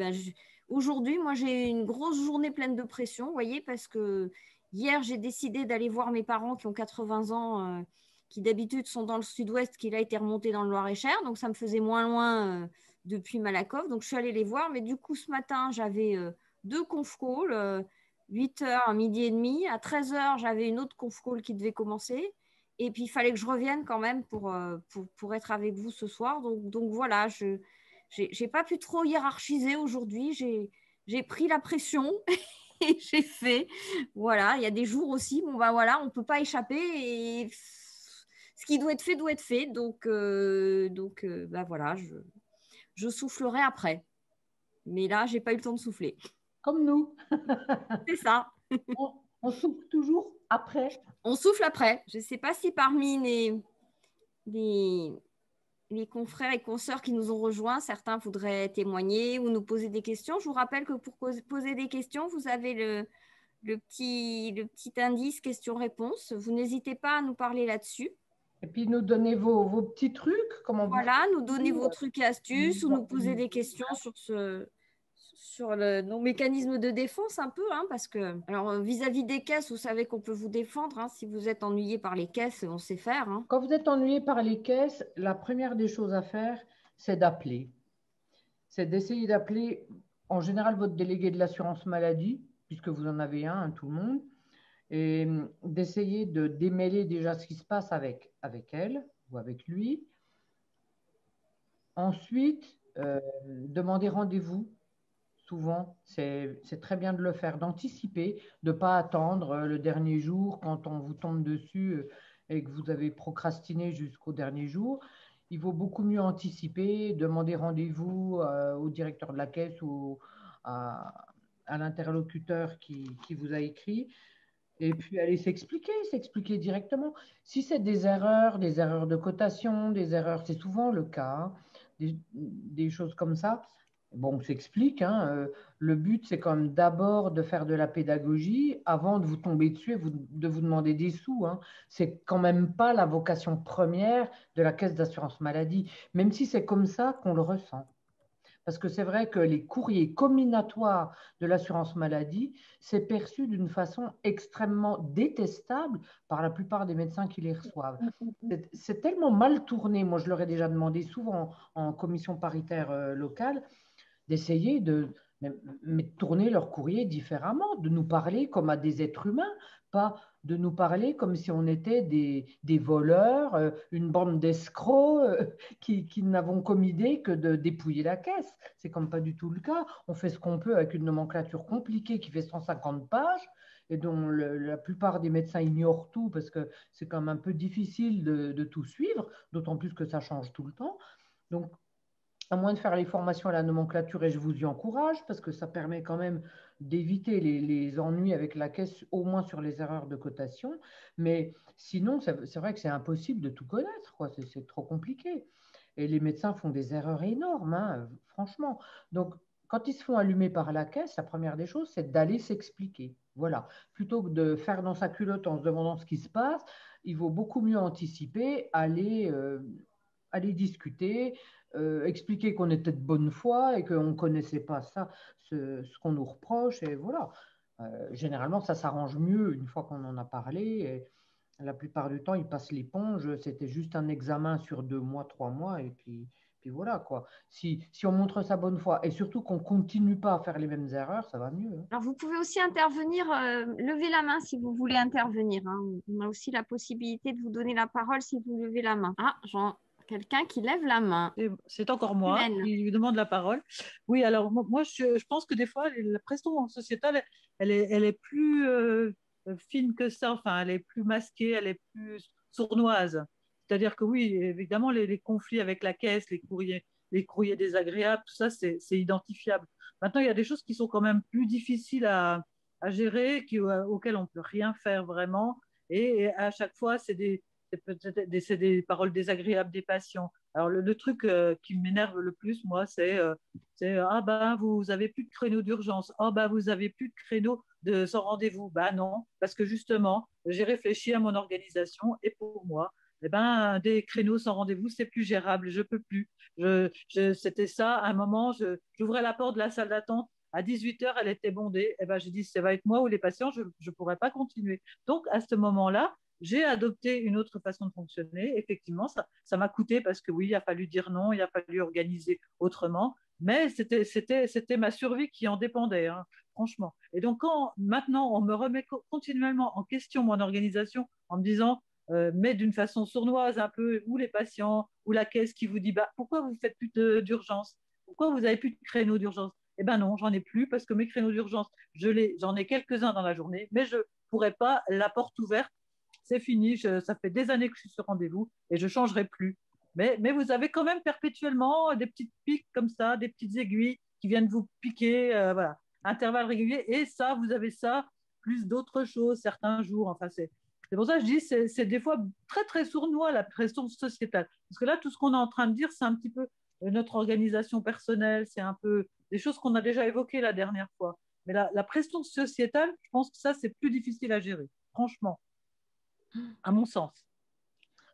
aujourd'hui, moi j'ai une grosse journée pleine de pression, vous voyez, parce que hier j'ai décidé d'aller voir mes parents qui ont 80 ans, qui d'habitude sont dans le sud-ouest, qui là été remonté dans le Loir-et-Cher, donc ça me faisait moins loin depuis Malakoff, donc je suis allée les voir, mais du coup ce matin j'avais 2 conf calls, 8h à midi et demi, à 13h j'avais une autre conf call qui devait commencer, et puis il fallait que je revienne quand même pour être avec vous ce soir, donc voilà, j'ai pas pu trop hiérarchiser aujourd'hui. J'ai pris la pression et j'ai fait. Voilà, il y a des jours aussi, bon bah voilà, on peut pas échapper et ce qui doit être fait doit être fait. Donc bah voilà, je soufflerai après. Mais là, j'ai pas eu le temps de souffler. Comme nous. C'est ça. On souffle toujours après. On souffle après. Je sais pas si parmi les confrères et consoeurs qui nous ont rejoints, certains voudraient témoigner ou nous poser des questions. Je vous rappelle que pour poser des questions, vous avez le petit indice questions-réponses. Vous n'hésitez pas à nous parler là-dessus. Et puis nous donner vos petits trucs, comment vous Voilà, faites. nous donner vos trucs et astuces ou nous poser des questions sur nos mécanismes de défense un peu, hein, parce que alors vis-à-vis des caisses, vous savez qu'on peut vous défendre. Hein, si vous êtes ennuyé par les caisses, on sait faire. Hein. Quand vous êtes ennuyé par les caisses, la première des choses à faire, c'est d'appeler. C'est d'essayer d'appeler en général votre délégué de l'assurance maladie, puisque vous en avez un, tout le monde, et d'essayer de démêler déjà ce qui se passe avec elle ou avec lui. Ensuite, demander rendez-vous. Souvent, c'est très bien de le faire, d'anticiper, de ne pas attendre le dernier jour quand on vous tombe dessus et que vous avez procrastiné jusqu'au dernier jour. Il vaut beaucoup mieux anticiper, demander rendez-vous au directeur de la caisse ou à l'interlocuteur qui vous a écrit. Et puis aller s'expliquer directement. Si c'est des erreurs de cotation, des erreurs, c'est souvent le cas, hein, des choses comme ça, bon, on s'explique. Hein, le but, c'est quand même d'abord de faire de la pédagogie avant de vous tomber dessus et de vous demander des sous. Hein. C'est quand même pas la vocation première de la caisse d'assurance maladie, même si c'est comme ça qu'on le ressent. Parce que c'est vrai que les courriers combinatoires de l'assurance maladie, c'est perçu d'une façon extrêmement détestable par la plupart des médecins qui les reçoivent. C'est tellement mal tourné, moi je leur ai déjà demandé souvent en commission paritaire locale, d'essayer de tourner leur courrier différemment, de nous parler comme à des êtres humains, pas de nous parler comme si on était des voleurs, une bande d'escrocs qui n'avons comme idée que de dépouiller la caisse. C'est comme pas du tout le cas. On fait ce qu'on peut avec une nomenclature compliquée qui fait 150 pages et dont la plupart des médecins ignorent tout parce que c'est quand même un peu difficile de tout suivre, d'autant plus que ça change tout le temps. Donc, à moins de faire les formations à la nomenclature, et je vous y encourage, parce que ça permet quand même d'éviter les ennuis avec la caisse, au moins sur les erreurs de cotation. Mais sinon, c'est vrai que c'est impossible de tout connaître, quoi. C'est trop compliqué. Et les médecins font des erreurs énormes, hein, franchement. Donc, quand ils se font allumer par la caisse, la première des choses, c'est d'aller s'expliquer. Voilà. Plutôt que de faire dans sa culotte en se demandant ce qui se passe, il vaut beaucoup mieux anticiper, aller discuter, expliquer qu'on était de bonne foi et qu'on ne connaissait pas ça, ce qu'on nous reproche. Et voilà. Généralement, ça s'arrange mieux une fois qu'on en a parlé. Et la plupart du temps, ils passent l'éponge. C'était juste un examen sur 2 mois, 3 mois. Et puis voilà, quoi. Si on montre sa bonne foi et surtout qu'on ne continue pas à faire les mêmes erreurs, ça va mieux. Hein. Alors, vous pouvez aussi intervenir, lever la main si vous voulez intervenir. Hein. On a aussi la possibilité de vous donner la parole si vous levez la main. Ah, quelqu'un qui lève la main. C'est encore moi qui lui demande la parole. Oui, alors moi, je pense que des fois, la pression sociétale, elle est plus fine que ça. Enfin, elle est plus masquée, elle est plus sournoise. C'est-à-dire que oui, évidemment, les conflits avec la caisse, les courriers désagréables, tout ça, c'est identifiable. Maintenant, il y a des choses qui sont quand même plus difficiles à gérer, auxquelles on ne peut rien faire vraiment. Et à chaque fois, c'est des paroles désagréables des patients. Alors, le truc qui m'énerve le plus, moi, c'est ah ben, vous avez plus de créneau d'urgence. Ah ben, vous avez plus de créneau sans rendez-vous. Ben non, parce que justement, j'ai réfléchi à mon organisation et pour moi, eh ben, des créneaux sans rendez-vous, c'est plus gérable. Je peux plus. C'était ça, à un moment, j'ouvrais la porte de la salle d'attente. À 18h, elle était bondée. Eh ben, j'ai dit, ça va être moi ou les patients, je ne pourrais pas continuer. Donc, à ce moment-là, j'ai adopté une autre façon de fonctionner. Effectivement, ça m'a coûté parce que oui, il a fallu dire non, il a fallu organiser autrement, mais c'était ma survie qui en dépendait, hein, franchement. Et donc, quand maintenant on me remet continuellement en question mon organisation en me disant, mais d'une façon sournoise un peu, ou les patients, ou la caisse qui vous dit, bah, pourquoi vous ne faites plus d'urgence? Pourquoi vous n'avez plus de créneaux d'urgence? Eh bien non, j'en ai plus parce que mes créneaux d'urgence, j'en ai quelques-uns dans la journée, mais je ne pourrais pas la porte ouverte, c'est fini, ça fait des années que je suis sur rendez-vous et je ne changerai plus. Mais vous avez quand même perpétuellement des petites piques comme ça, des petites aiguilles qui viennent vous piquer, voilà, intervalles réguliers. Et ça, vous avez ça, plus d'autres choses, certains jours. Enfin, c'est pour ça que je dis, c'est des fois très, très sournois la pression sociétale. Parce que là, tout ce qu'on est en train de dire, c'est un petit peu notre organisation personnelle, c'est un peu des choses qu'on a déjà évoquées la dernière fois. Mais la pression sociétale, je pense que ça, c'est plus difficile à gérer, franchement, à mon sens.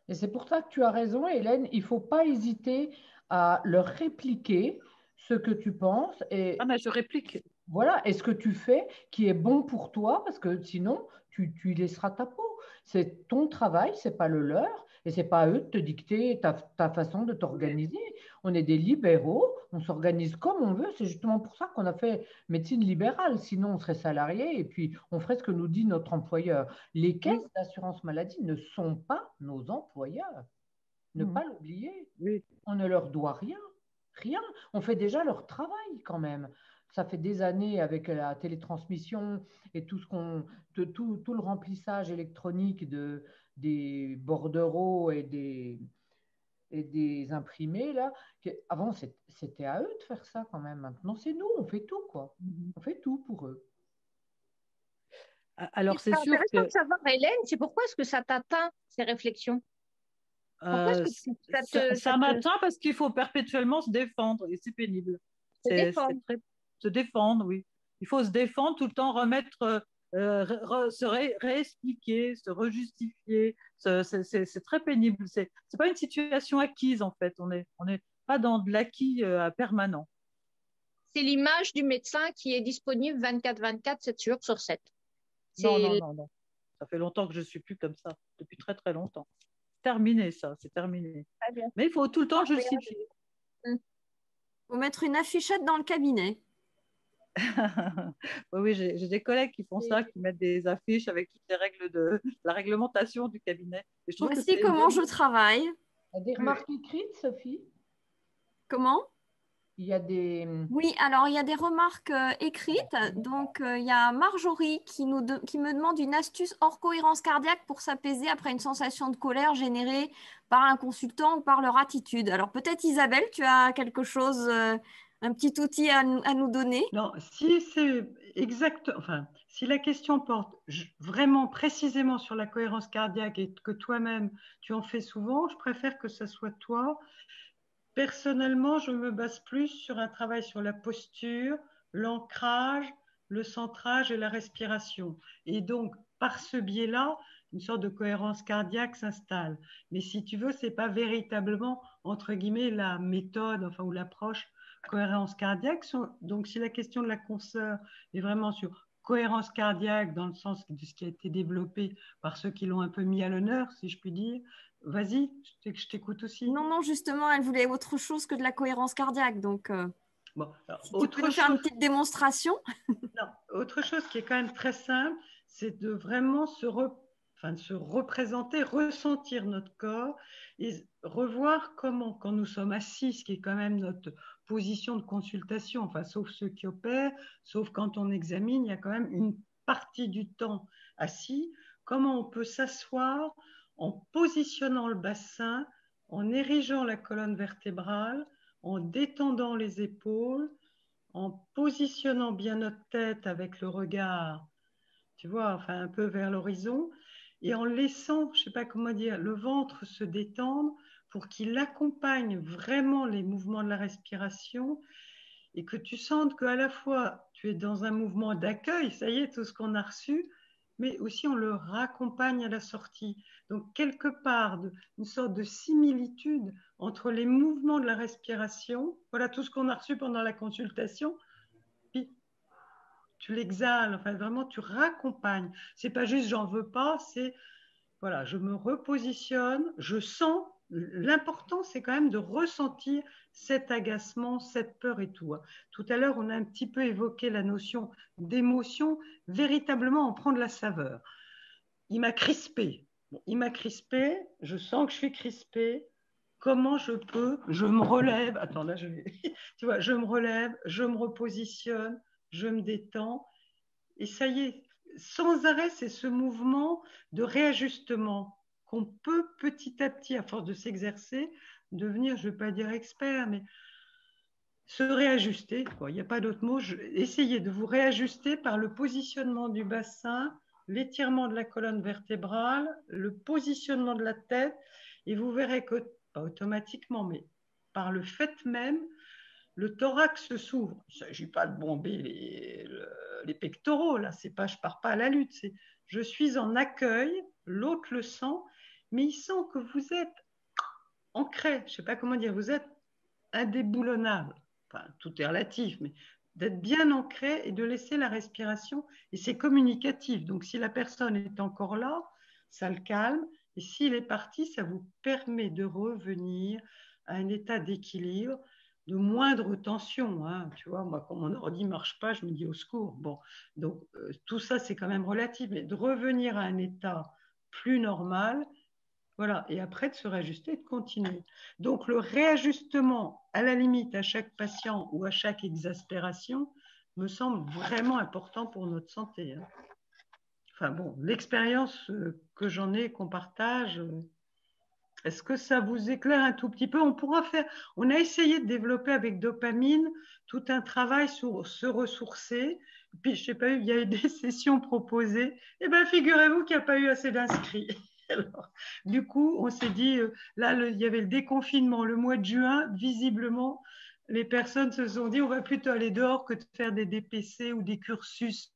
Et c'est pour ça que tu as raison, Hélène. Il ne faut pas hésiter à leur répliquer ce que tu penses. Et mais je réplique. voilà, et ce que tu fais qui est bon pour toi, parce que sinon, tu y laisseras ta peau. C'est ton travail, ce n'est pas le leur, et ce n'est pas à eux de te dicter ta façon de t'organiser. On est des libéraux, on s'organise comme on veut. C'est justement pour ça qu'on a fait médecine libérale. Sinon, on serait salarié et puis on ferait ce que nous dit notre employeur. Les caisses d'assurance maladie ne sont pas nos employeurs. Ne pas l'oublier. Oui. On ne leur doit rien. Rien. On fait déjà leur travail quand même. Ça fait des années avec la télétransmission et tout le remplissage électronique des bordereaux et et des imprimés, là. Avant, c'était à eux de faire ça quand même. Maintenant, c'est nous, on fait tout, quoi. On fait tout pour eux. Alors, c'est sûr intéressant que de savoir, Hélène, c'est pourquoi est-ce que ça t'atteint, ces réflexions? Pourquoi est-ce que ça m'atteint parce qu'il faut perpétuellement se défendre et c'est pénible. te C'est défend? très se défendre, oui. Il faut se défendre tout le temps, remettre, se réexpliquer, se rejustifier. C'est très pénible. C'est pas une situation acquise en fait. On est pas dans de l'acquis permanent. C'est l'image du médecin qui est disponible 24/24, 7 jours sur 7. Non, non, non, non. Ça fait longtemps que je suis plus comme ça, depuis très très longtemps. Terminé ça, c'est terminé. Mais il faut tout le temps justifier. Il faut mettre une affichette dans le cabinet. Oui, j'ai des collègues qui font ça, qui mettent des affiches avec toutes les règles de la réglementation du cabinet. Et je trouve Voici comment je travaille. Il y a des remarques écrites, Sophie? Comment? Il y a des... Oui, alors il y a des remarques écrites. Donc il y a Marjorie qui me demande une astuce hors cohérence cardiaque pour s'apaiser après une sensation de colère générée par un consultant ou par leur attitude. Alors peut-être Isabelle, tu as quelque chose, un petit outil à nous donner? Non, si c'est exact, enfin, si la question porte vraiment précisément sur la cohérence cardiaque et que toi-même tu en fais souvent, je préfère que ce soit toi. Personnellement, je me base plus sur un travail sur la posture, l'ancrage, le centrage et la respiration. Et donc, par ce biais-là, une sorte de cohérence cardiaque s'installe. Mais si tu veux, c'est pas véritablement, entre guillemets, la méthode, enfin, ou l'approche cohérence cardiaque. Donc, si la question de la consoeur est vraiment sur cohérence cardiaque dans le sens de ce qui a été développé par ceux qui l'ont un peu mis à l'honneur, si je puis dire, vas-y, je t'écoute aussi. Non, non, justement, elle voulait autre chose que de la cohérence cardiaque. Donc, bon, alors, si tu peux nous faire une petite démonstration. Non, autre chose qui est quand même très simple, c'est de vraiment se représenter, ressentir notre corps et revoir comment, quand nous sommes assis, ce qui est quand même notre position de consultation, enfin, sauf ceux qui opèrent, sauf quand on examine, il y a quand même une partie du temps assis, comment on peut s'asseoir en positionnant le bassin, en érigeant la colonne vertébrale, en détendant les épaules, en positionnant bien notre tête avec le regard, tu vois, enfin un peu vers l'horizon, et en laissant, je ne sais pas comment dire, le ventre se détendre pour qu'il accompagne vraiment les mouvements de la respiration et que tu sentes qu'à la fois tu es dans un mouvement d'accueil, ça y est, tout ce qu'on a reçu, mais aussi on le raccompagne à la sortie. Donc quelque part, une sorte de similitude entre les mouvements de la respiration, voilà tout ce qu'on a reçu pendant la consultation, puis tu l'exhales, enfin vraiment tu raccompagnes. C'est pas juste j'en veux pas, c'est voilà, je me repositionne, je sens. L'important, c'est quand même de ressentir cet agacement, cette peur et tout. Tout à l'heure, on a un petit peu évoqué la notion d'émotion. Véritablement, on prend de la saveur. Il m'a crispé. Bon, il m'a crispé. Je sens que je suis crispée. Comment je peux? Je me relève. Attends, là, tu vois, je me relève, je me repositionne, je me détends. Et ça y est, sans arrêt, c'est ce mouvement de réajustement qu'on peut petit à petit, à force de s'exercer, devenir, je ne vais pas dire expert, mais se réajuster. Quoi. Il n'y a pas d'autre mot. Essayez de vous réajuster par le positionnement du bassin, l'étirement de la colonne vertébrale, le positionnement de la tête, et vous verrez que, pas automatiquement, mais par le fait même, le thorax s'ouvre. Il ne s'agit pas de bomber les pectoraux, là, c'est pas, je ne pars pas à la lutte, c'est je suis en accueil, l'autre le sent, mais il sent que vous êtes ancré, je ne sais pas comment dire, vous êtes indéboulonnable. Enfin, tout est relatif, mais d'être bien ancré et de laisser la respiration, et c'est communicatif. Donc, si la personne est encore là, ça le calme, et s'il est parti, ça vous permet de revenir à un état d'équilibre, de moindre tension. Hein. Tu vois, moi, quand mon ordi ne marche pas, je me dis au secours. Bon, donc tout ça, c'est quand même relatif, mais de revenir à un état plus normal, voilà, et après de se réajuster et de continuer. Donc le réajustement, à la limite, à chaque patient ou à chaque exaspération, me semble vraiment important pour notre santé. Hein. Enfin bon, l'expérience que j'en ai, qu'on partage, Est-ce que ça vous éclaire un tout petit peu? On a essayé de développer avec dopamine tout un travail sur se ressourcer. Puis, je sais pas, il y a eu des sessions proposées. Eh bien, figurez-vous qu'il n'y a pas eu assez d'inscrits. Alors, du coup, on s'est dit, là, il y avait le déconfinement le mois de juin. Visiblement, les personnes se sont dit, on va plutôt aller dehors que de faire des DPC ou des cursus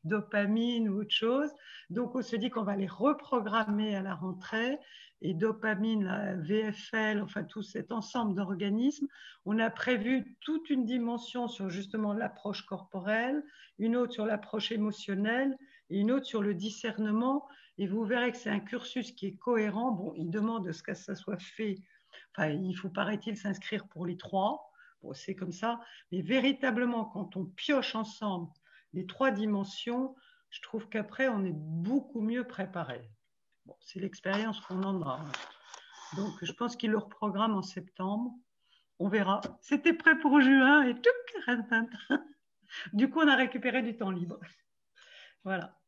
dopamine ou autre chose. Donc, on se dit qu'on va les reprogrammer à la rentrée. Et dopamine, la VFL, enfin tout cet ensemble d'organismes, on a prévu toute une dimension sur justement l'approche corporelle, une autre sur l'approche émotionnelle et une autre sur le discernement. Et vous verrez que c'est un cursus qui est cohérent. Bon, il demande à ce que ça soit fait. Enfin, il faut, paraît-il, s'inscrire pour les 3. Bon, c'est comme ça. Mais véritablement, quand on pioche ensemble les 3 dimensions, je trouve qu'après, on est beaucoup mieux préparé. Bon, c'est l'expérience qu'on en a. Donc, je pense qu'il le reprogramme en septembre. On verra. C'était prêt pour juin et tout. Du coup, on a récupéré du temps libre. Voilà.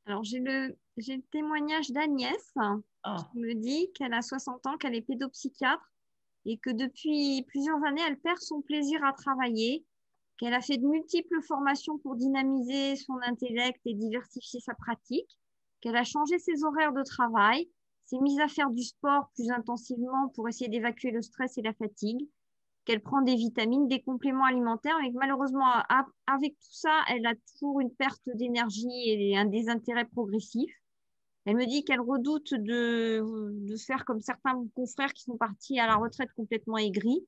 Alors, j'ai le témoignage d'Agnès qui me dit qu'elle a 60 ans, qu'elle est pédopsychiatre et que depuis plusieurs années, elle perd son plaisir à travailler, qu'elle a fait de multiples formations pour dynamiser son intellect et diversifier sa pratique, qu'elle a changé ses horaires de travail, s'est mise à faire du sport plus intensivement pour essayer d'évacuer le stress et la fatigue, qu'elle prend des vitamines, des compléments alimentaires, mais que malheureusement, avec tout ça, elle a toujours une perte d'énergie et un désintérêt progressif. Elle me dit qu'elle redoute de faire comme certains confrères qui sont partis à la retraite complètement aigris,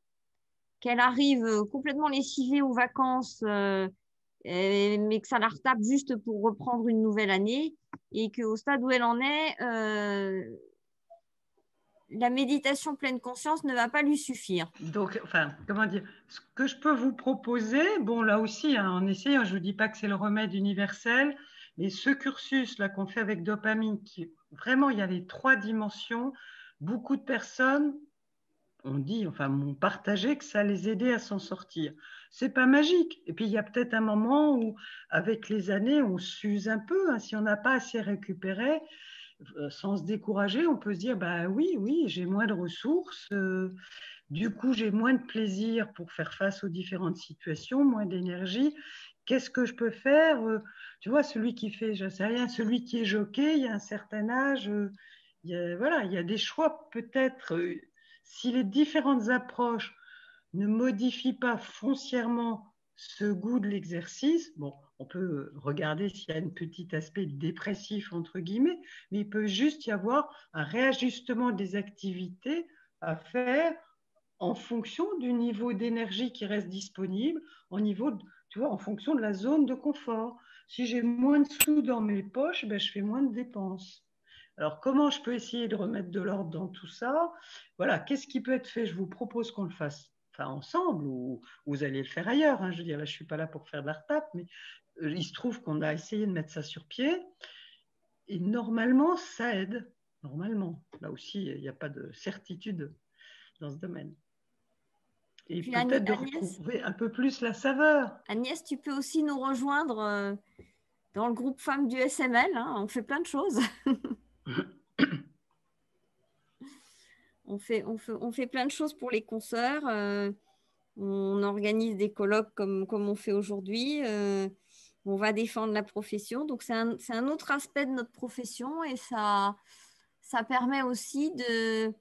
qu'elle arrive complètement lessivée aux vacances, mais que ça la retape juste pour reprendre une nouvelle année, et qu'au stade où elle en est, la méditation pleine conscience ne va pas lui suffire. Donc, enfin, comment dire, ce que je peux vous proposer, bon, là aussi, hein, en essayant, je ne vous dis pas que c'est le remède universel, mais ce cursus-là qu'on fait avec dopamine, qui vraiment, il y a les 3 dimensions, beaucoup de personnes m'ont partagé que ça les aidait à s'en sortir. C'est pas magique. Et puis, il y a peut-être un moment où, avec les années, on s'use un peu, hein, si on n'a pas assez récupéré. Sans se décourager, on peut se dire, bah oui, j'ai moins de ressources, du coup j'ai moins de plaisir pour faire face aux différentes situations, moins d'énergie. Qu'est-ce que je peux faire? Tu vois, celui qui fait, je ne sais rien, celui qui est jockey, il y a un certain âge, il y a des choix peut-être. Si les différentes approches ne modifient pas foncièrement ce goût de l'exercice, bon, on peut regarder s'il y a un petit aspect dépressif, entre guillemets, mais il peut juste y avoir un réajustement des activités à faire en fonction du niveau d'énergie qui reste disponible, en fonction de la zone de confort. Si j'ai moins de sous dans mes poches, ben, je fais moins de dépenses. Alors, comment je peux essayer de remettre de l'ordre dans tout ça? Voilà, qu'est-ce qui peut être fait? Je vous propose qu'on le fasse ensemble ou vous allez le faire ailleurs. Hein. Je veux dire, là, je ne suis pas là pour faire de la retape, mais il se trouve qu'on a essayé de mettre ça sur pied et normalement, ça aide. Normalement. Là aussi, il n'y a pas de certitude dans ce domaine. Et peut-être de retrouver un peu plus la saveur. Agnès, tu peux aussi nous rejoindre dans le groupe femmes du SML. Hein. On fait plein de choses. On fait plein de choses pour les consoeurs. On organise des colloques comme on fait aujourd'hui. On va défendre la profession. Donc, c'est un autre aspect de notre profession et ça permet aussi de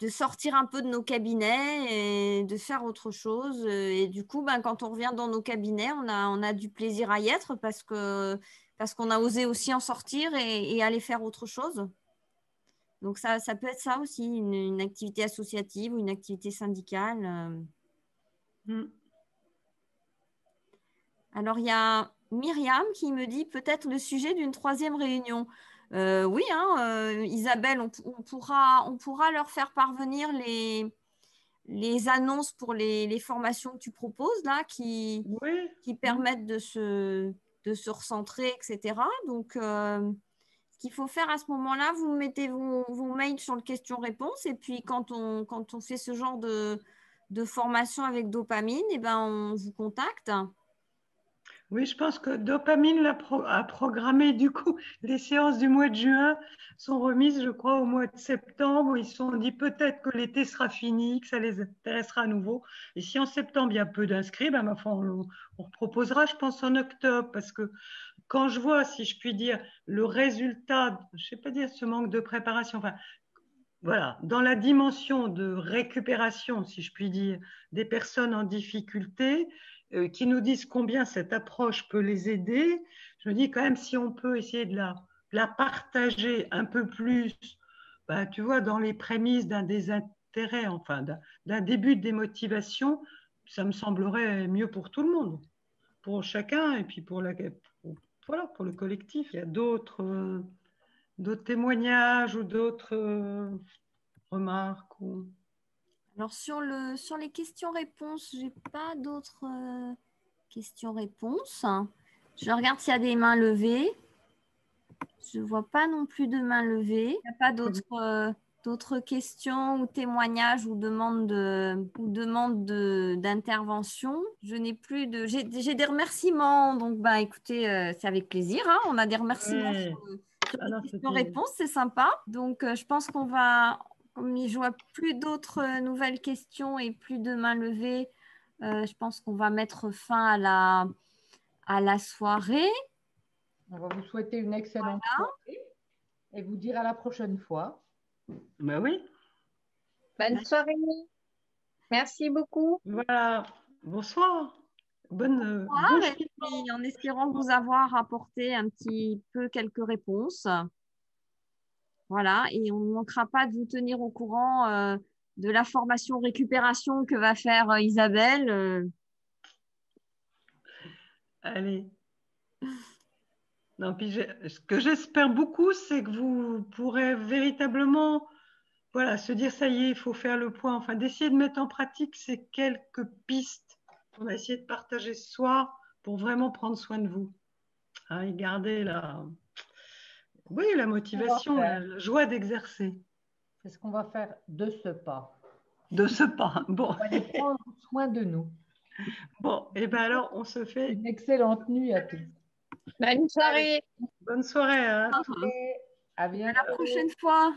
sortir un peu de nos cabinets et de faire autre chose. Et du coup, quand on revient dans nos cabinets, on a du plaisir à y être parce qu'on a osé aussi en sortir et aller faire autre chose. Donc, ça peut être ça aussi, une activité associative ou une activité syndicale. Alors, il y a Myriam qui me dit peut-être le sujet d'une 3e réunion. Oui, hein, Isabelle, on pourra leur faire parvenir les annonces pour les formations que tu proposes, là, qui permettent de se recentrer, etc. Donc, ce qu'il faut faire à ce moment-là, vous mettez vos mails sur le question-réponse et puis quand on fait ce genre de formation avec dopamine, on vous contacte. Oui, je pense que Dopamine a programmé, du coup, les séances du mois de juin sont remises, je crois, au mois de septembre. Ils se sont dit peut-être que l'été sera fini, que ça les intéressera à nouveau. Et si en septembre, il y a peu d'inscrits, ben, ma foi, on proposera, je pense, en octobre. Parce que quand je vois, si je puis dire, le résultat, je ne sais pas dire ce manque de préparation, enfin, voilà, dans la dimension de récupération, si je puis dire, des personnes en difficulté, qui nous disent combien cette approche peut les aider, je me dis quand même si on peut essayer de la partager un peu plus, bah, tu vois, dans les prémices d'un désintérêt, enfin d'un début de démotivation, ça me semblerait mieux pour tout le monde, pour chacun et puis voilà, pour le collectif. Il y a d'autres témoignages ou d'autres remarques ou... Alors, sur les questions-réponses, j'ai pas d'autres questions-réponses. Je regarde s'il y a des mains levées. Je ne vois pas non plus de mains levées. Il n'y a pas d'autres questions ou témoignages ou demandes d'intervention. Je n'ai plus de... J'ai des remerciements. Donc, bah, écoutez, c'est avec plaisir, hein. On a des remerciements sur les questions-réponses. C'est sympa. Donc, je pense qu'on va... Comme je vois plus d'autres nouvelles questions et plus de mains levées, je pense qu'on va mettre fin à la soirée. On va vous souhaiter une excellente soirée et vous dire à la prochaine fois. Ben oui. Bonne soirée. Merci beaucoup. Voilà. Bonsoir. Bonne Et puis, en espérant vous avoir apporté un petit peu quelques réponses. Voilà, et on ne manquera pas de vous tenir au courant de la formation récupération que va faire Isabelle. Allez. Non, puis ce que j'espère beaucoup, c'est que vous pourrez véritablement, voilà, se dire ça y est, il faut faire le point, enfin d'essayer de mettre en pratique ces quelques pistes qu'on a essayé de partager ce soir pour vraiment prendre soin de vous. Hein, et garder la motivation, la joie d'exercer. C'est ce qu'on va faire de ce pas. De ce pas. Bon. On va aller prendre soin de nous. Bon, et bien alors, on se fait une excellente nuit à tous. Bonne soirée. Bonne soirée. Hein. À bientôt. À la prochaine fois.